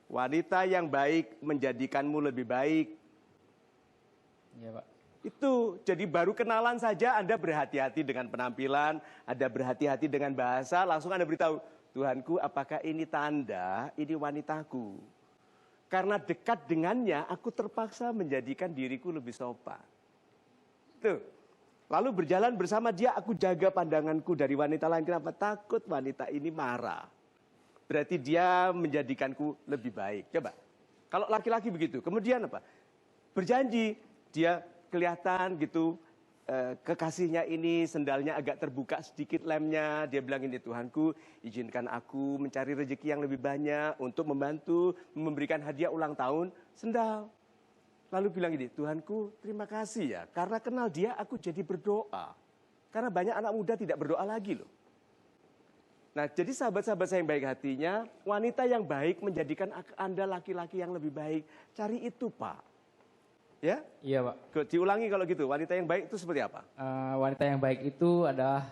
Wanita yang baik menjadikanmu lebih baik. Iya, Pak. Itu, jadi baru kenalan saja Anda berhati-hati dengan penampilan, Anda berhati-hati dengan bahasa, langsung Anda beritahu, Tuhanku apakah ini tanda, ini wanitaku. Karena dekat dengannya, aku terpaksa menjadikan diriku lebih sopan. Tuh. Lalu berjalan bersama dia, aku jaga pandanganku dari wanita lain. Kenapa? Takut wanita ini marah. Berarti dia menjadikanku lebih baik. Coba, kalau laki-laki begitu, kemudian apa? Berjanji, dia kelihatan gitu, kekasihnya ini sendalnya agak terbuka sedikit lemnya. Dia bilang ini, Tuhanku izinkan aku mencari rezeki yang lebih banyak untuk membantu memberikan hadiah ulang tahun sendal. Lalu bilang ini, Tuhanku terima kasih ya, karena kenal dia aku jadi berdoa. Karena banyak anak muda tidak berdoa lagi loh. Nah, jadi sahabat-sahabat saya yang baik hatinya, wanita yang baik menjadikan Anda laki-laki yang lebih baik. Cari itu, Pak. Ya? Iya, Pak. Diulangi kalau gitu, wanita yang baik itu seperti apa? Wanita yang baik itu adalah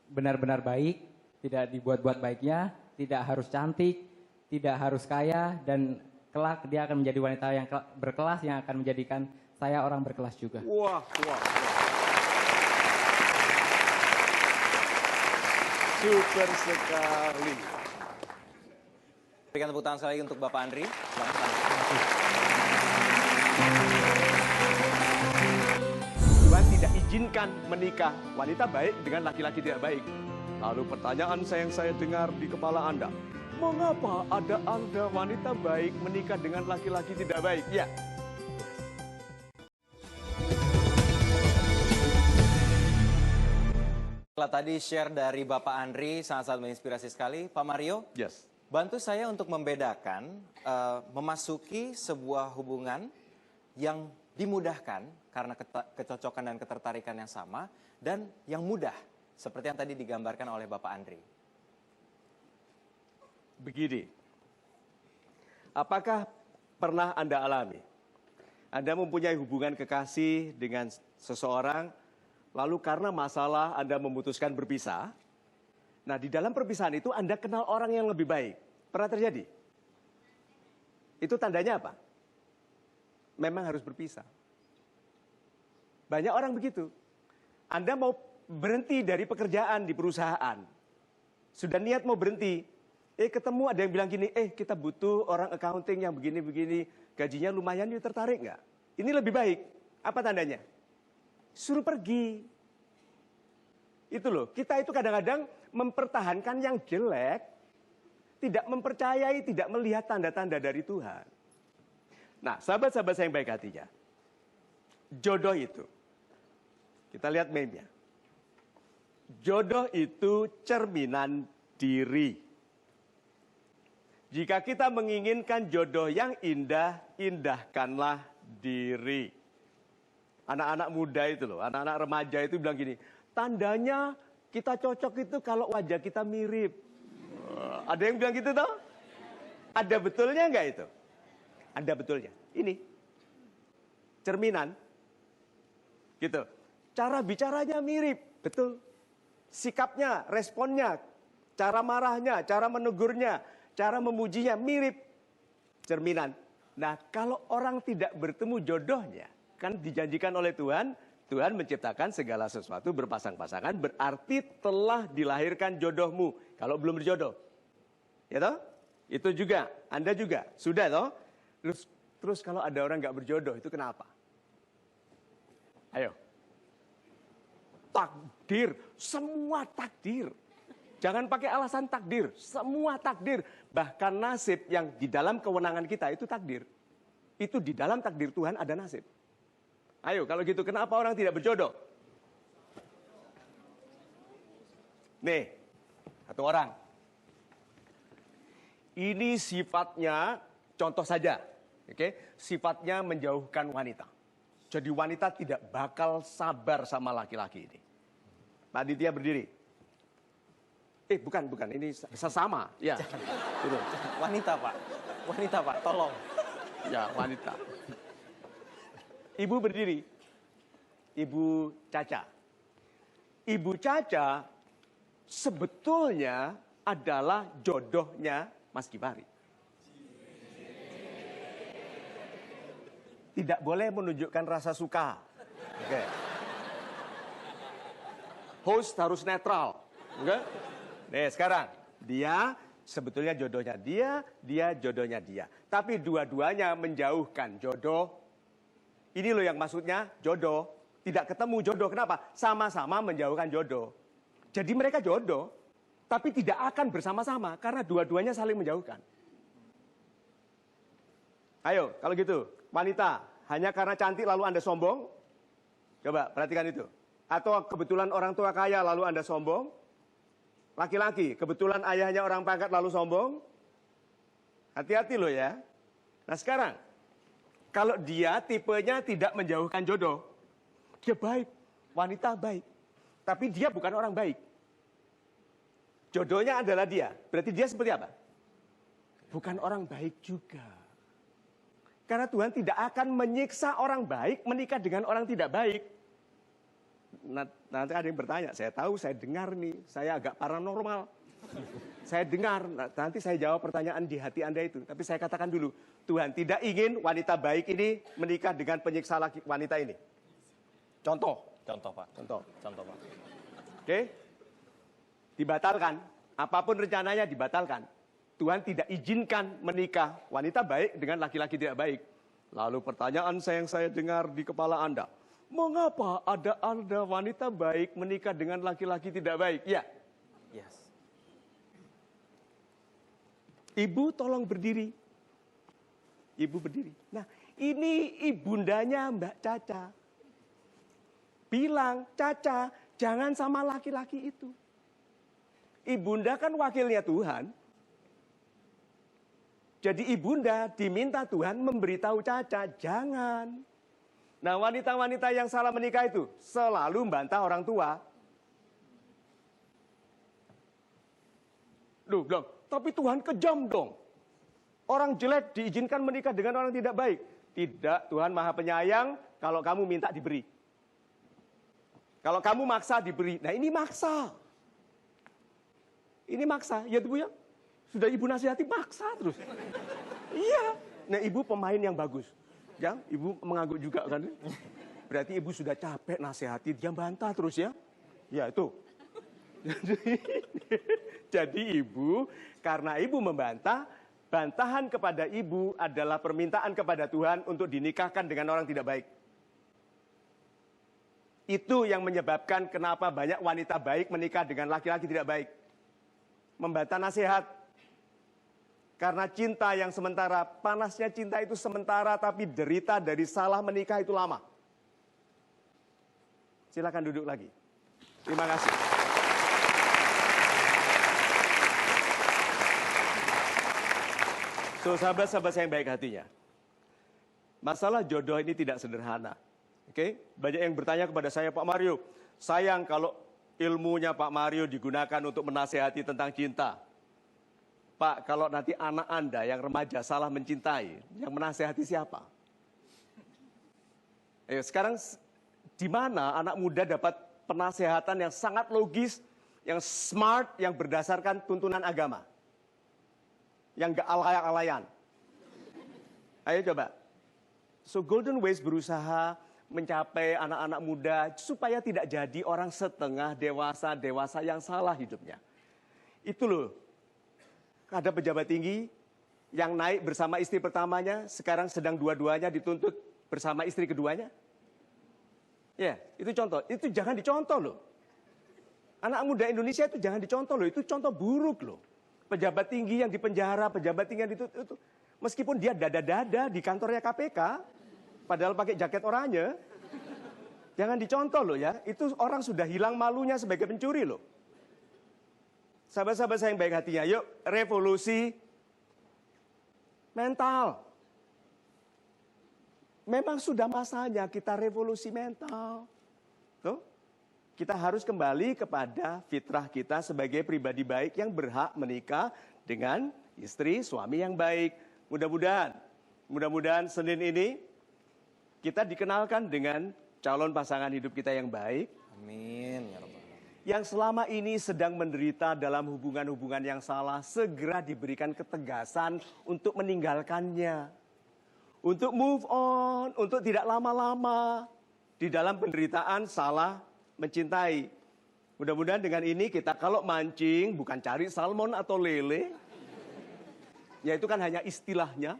benar-benar baik, tidak dibuat-buat baiknya, tidak harus cantik, tidak harus kaya, dan kelak dia akan menjadi wanita yang berkelas yang akan menjadikan saya orang berkelas juga. Wah. Super sekali. Berikan tepuk tangan sekali lagi untuk Bapak Andri. Tuhan tidak izinkan menikah wanita baik dengan laki-laki tidak baik. Lalu pertanyaan yang saya dengar di kepala Anda, mengapa ada Anda wanita baik menikah dengan laki-laki tidak baik? Ya. Setelah tadi share dari Bapak Andri, sangat-sangat menginspirasi sekali. Pak Mario, Yes. bantu saya untuk membedakan, memasuki sebuah hubungan yang dimudahkan karena kecocokan dan ketertarikan yang sama, dan yang mudah, seperti yang tadi digambarkan oleh Bapak Andri. Begini, apakah pernah Anda alami? Anda mempunyai hubungan kekasih dengan seseorang, lalu karena masalah Anda memutuskan berpisah. Nah, di dalam perpisahan itu Anda kenal orang yang lebih baik. Pernah terjadi? Itu tandanya apa? Memang harus berpisah. Banyak orang begitu. Anda mau berhenti dari pekerjaan di perusahaan. Sudah niat mau berhenti. Ketemu ada yang bilang gini, kita butuh orang accounting yang begini-begini. Gajinya lumayan, you tertarik nggak? Ini lebih baik. Apa tandanya? Suruh pergi. Itu loh, kita itu kadang-kadang mempertahankan yang jelek, tidak mempercayai, tidak melihat tanda-tanda dari Tuhan. Nah, sahabat-sahabat saya yang baik hatinya, jodoh itu, kita lihat meme-nya. Jodoh itu cerminan diri. Jika kita menginginkan jodoh yang indah, indahkanlah diri. Anak-anak muda itu loh, anak-anak remaja itu bilang gini, tandanya kita cocok itu kalau wajah kita mirip. Ada yang bilang gitu toh? Ada betulnya nggak itu? Ada betulnya. Ini cerminan, gitu. Cara bicaranya mirip, betul. Sikapnya, responnya, cara marahnya, cara menegurnya, cara memujinya mirip. Cerminan. Nah, kalau orang tidak bertemu jodohnya, kan dijanjikan oleh Tuhan, Tuhan menciptakan segala sesuatu berpasang-pasangan, berarti telah dilahirkan jodohmu. Kalau belum berjodoh. Ya toh? Itu juga, Anda juga. Sudah toh? Terus kalau ada orang nggak berjodoh, itu kenapa? Ayo. Takdir, semua takdir. Jangan pakai alasan takdir, semua takdir. Bahkan nasib yang di dalam kewenangan kita itu takdir. Itu di dalam takdir Tuhan ada nasib. Ayo, kalau gitu kenapa orang tidak berjodoh? Nih, satu orang. Ini sifatnya, contoh saja, oke? Sifatnya menjauhkan wanita. Jadi wanita tidak bakal sabar sama laki-laki ini. Pak Aditya berdiri. Bukan, ini sesama. Ya, turun. Wanita Pak, tolong. Ya, wanita. Ibu berdiri. Ibu Caca. Ibu Caca sebetulnya adalah jodohnya Mas Gifari. Tidak boleh menunjukkan rasa suka. Oke. Host harus netral. Oke? Nih sekarang, dia sebetulnya jodohnya dia jodohnya dia. Tapi dua-duanya menjauhkan jodoh. Ini loh yang maksudnya jodoh. Tidak ketemu jodoh, kenapa? Sama-sama menjauhkan jodoh. Jadi mereka jodoh, tapi tidak akan bersama-sama karena dua-duanya saling menjauhkan. Ayo, kalau gitu, wanita, hanya karena cantik lalu Anda sombong? Coba perhatikan itu. Atau kebetulan orang tua kaya lalu Anda sombong? Laki-laki, kebetulan ayahnya orang pangkat lalu sombong? Hati-hati loh ya. Nah sekarang, kalau dia tipenya tidak menjauhkan jodoh, dia baik, wanita baik. Tapi dia bukan orang baik. Jodohnya adalah dia. Berarti dia seperti apa? Bukan orang baik juga. Karena Tuhan tidak akan menyiksa orang baik menikah dengan orang tidak baik. Nanti ada yang bertanya, saya tahu, saya dengar nih, saya agak paranormal. Saya dengar, nanti saya jawab pertanyaan di hati Anda itu. Tapi saya katakan dulu, Tuhan tidak ingin wanita baik ini menikah dengan penyiksa wanita ini. Contoh. Contoh, Pak. Contoh. Contoh, Pak. Oke? Dibatalkan. Apapun rencananya dibatalkan. Tuhan tidak izinkan menikah wanita baik dengan laki-laki tidak baik. Lalu pertanyaan yang saya dengar di kepala Anda. Mengapa ada wanita baik menikah dengan laki-laki tidak baik? Ya. Yes. Ibu tolong berdiri. Ibu berdiri. Nah, ini ibundanya Mbak Caca. Bilang, Caca, jangan sama laki-laki itu. Ibunda kan wakilnya Tuhan. Jadi ibunda diminta Tuhan memberitahu Caca, jangan. Nah wanita-wanita yang salah menikah itu selalu membantah orang tua. Loh, bilang, tapi Tuhan kejam dong. Orang jelek diizinkan menikah dengan orang tidak baik. Tidak, Tuhan Maha Penyayang, kalau kamu minta diberi. Kalau kamu maksa diberi. Nah ini maksa. Ini maksa, ya Bu ya. Sudah ibu nasihati maksa terus. Iya. Nah ibu pemain yang bagus. Ya, ibu mengangguk juga kan. Berarti ibu sudah capek nasihati, dia bantah terus ya. Ya itu. Jadi ibu, karena ibu membantah, bantahan kepada ibu adalah permintaan kepada Tuhan untuk dinikahkan dengan orang tidak baik. Itu yang menyebabkan kenapa banyak wanita baik menikah dengan laki-laki tidak baik. Membantah nasihat. Karena cinta yang sementara, panasnya cinta itu sementara, tapi derita dari salah menikah itu lama. Silakan duduk lagi. Terima kasih. So, sahabat-sahabat saya yang baik hatinya. Masalah jodoh ini tidak sederhana. Oke, banyak yang bertanya kepada saya, Pak Mario, sayang kalau ilmunya Pak Mario digunakan untuk menasehati tentang cinta. Pak, kalau nanti anak Anda yang remaja salah mencintai, yang menasehati siapa? Ayo, sekarang di mana anak muda dapat penasehatan yang sangat logis, yang smart, yang berdasarkan tuntunan agama? Yang gak alay-alayan. Ayo coba. So Golden Ways berusaha mencapai anak-anak muda supaya tidak jadi orang setengah dewasa yang salah hidupnya. Itu loh. Ada pejabat tinggi yang naik bersama istri pertamanya, sekarang sedang dua-duanya dituntut bersama istri keduanya. Ya, itu contoh. Itu jangan dicontoh loh. Anak muda Indonesia itu jangan dicontoh loh. Itu contoh buruk loh. Pejabat tinggi yang dipenjara, pejabat tinggi yang dituntut. Meskipun dia dada-dada di kantornya KPK, padahal pakai jaket oranye, jangan dicontoh loh ya. Itu orang sudah hilang malunya sebagai pencuri loh. Sahabat-sahabat saya yang baik hatinya, yuk revolusi mental. Memang sudah masanya kita revolusi mental. Tuh. Kita harus kembali kepada fitrah kita sebagai pribadi baik yang berhak menikah dengan istri, suami yang baik. Mudah-mudahan Senin ini kita dikenalkan dengan calon pasangan hidup kita yang baik. Amin. Ya Rabbal. yang selama ini sedang menderita dalam hubungan-hubungan yang salah, segera diberikan ketegasan untuk meninggalkannya. Untuk move on, untuk tidak lama-lama di dalam penderitaan salah mencintai. Mudah-mudahan dengan ini kita kalau mancing bukan cari salmon atau lele, ya itu kan hanya istilahnya.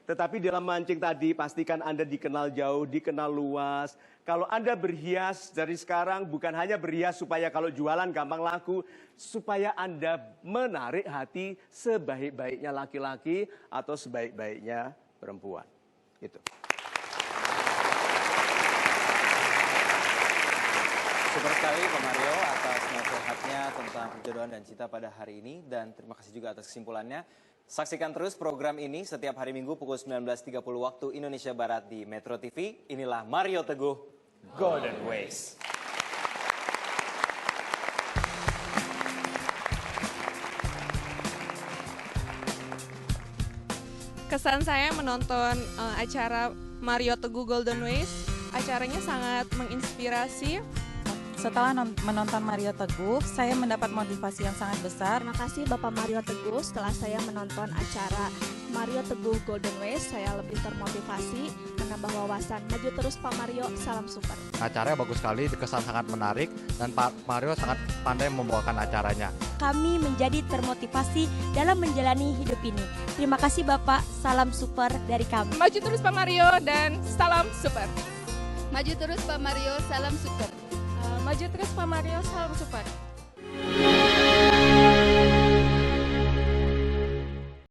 Tetapi dalam mancing tadi pastikan Anda dikenal jauh, dikenal luas. Kalau Anda berhias dari sekarang bukan hanya berhias supaya kalau jualan gampang laku, supaya Anda menarik hati sebaik-baiknya laki-laki atau sebaik-baiknya perempuan. Gitu. Super sekali Pak Mario atas nasihatnya tentang perjodohan dan cinta pada hari ini. Dan terima kasih juga atas kesimpulannya. Saksikan terus program ini setiap hari Minggu pukul 19.30 waktu Indonesia Barat di Metro TV. Inilah Mario Teguh, Golden Ways. Kesan saya menonton acara Mario Teguh Golden Ways, acaranya sangat menginspirasi. Setelah menonton Mario Teguh, saya mendapat motivasi yang sangat besar. Terima kasih Bapak Mario Teguh. Setelah saya menonton acara Mario Teguh Golden Ways, saya lebih termotivasi, menambah wawasan. Maju terus Pak Mario, salam super. Acaranya bagus sekali, kesan sangat menarik, dan Pak Mario sangat pandai membawakan acaranya. Kami menjadi termotivasi dalam menjalani hidup ini. Terima kasih Bapak, salam super dari kami. Maju terus Pak Mario dan salam super. Maju terus Pak Mario, salam super. Maju terus Pak Mario, salam super.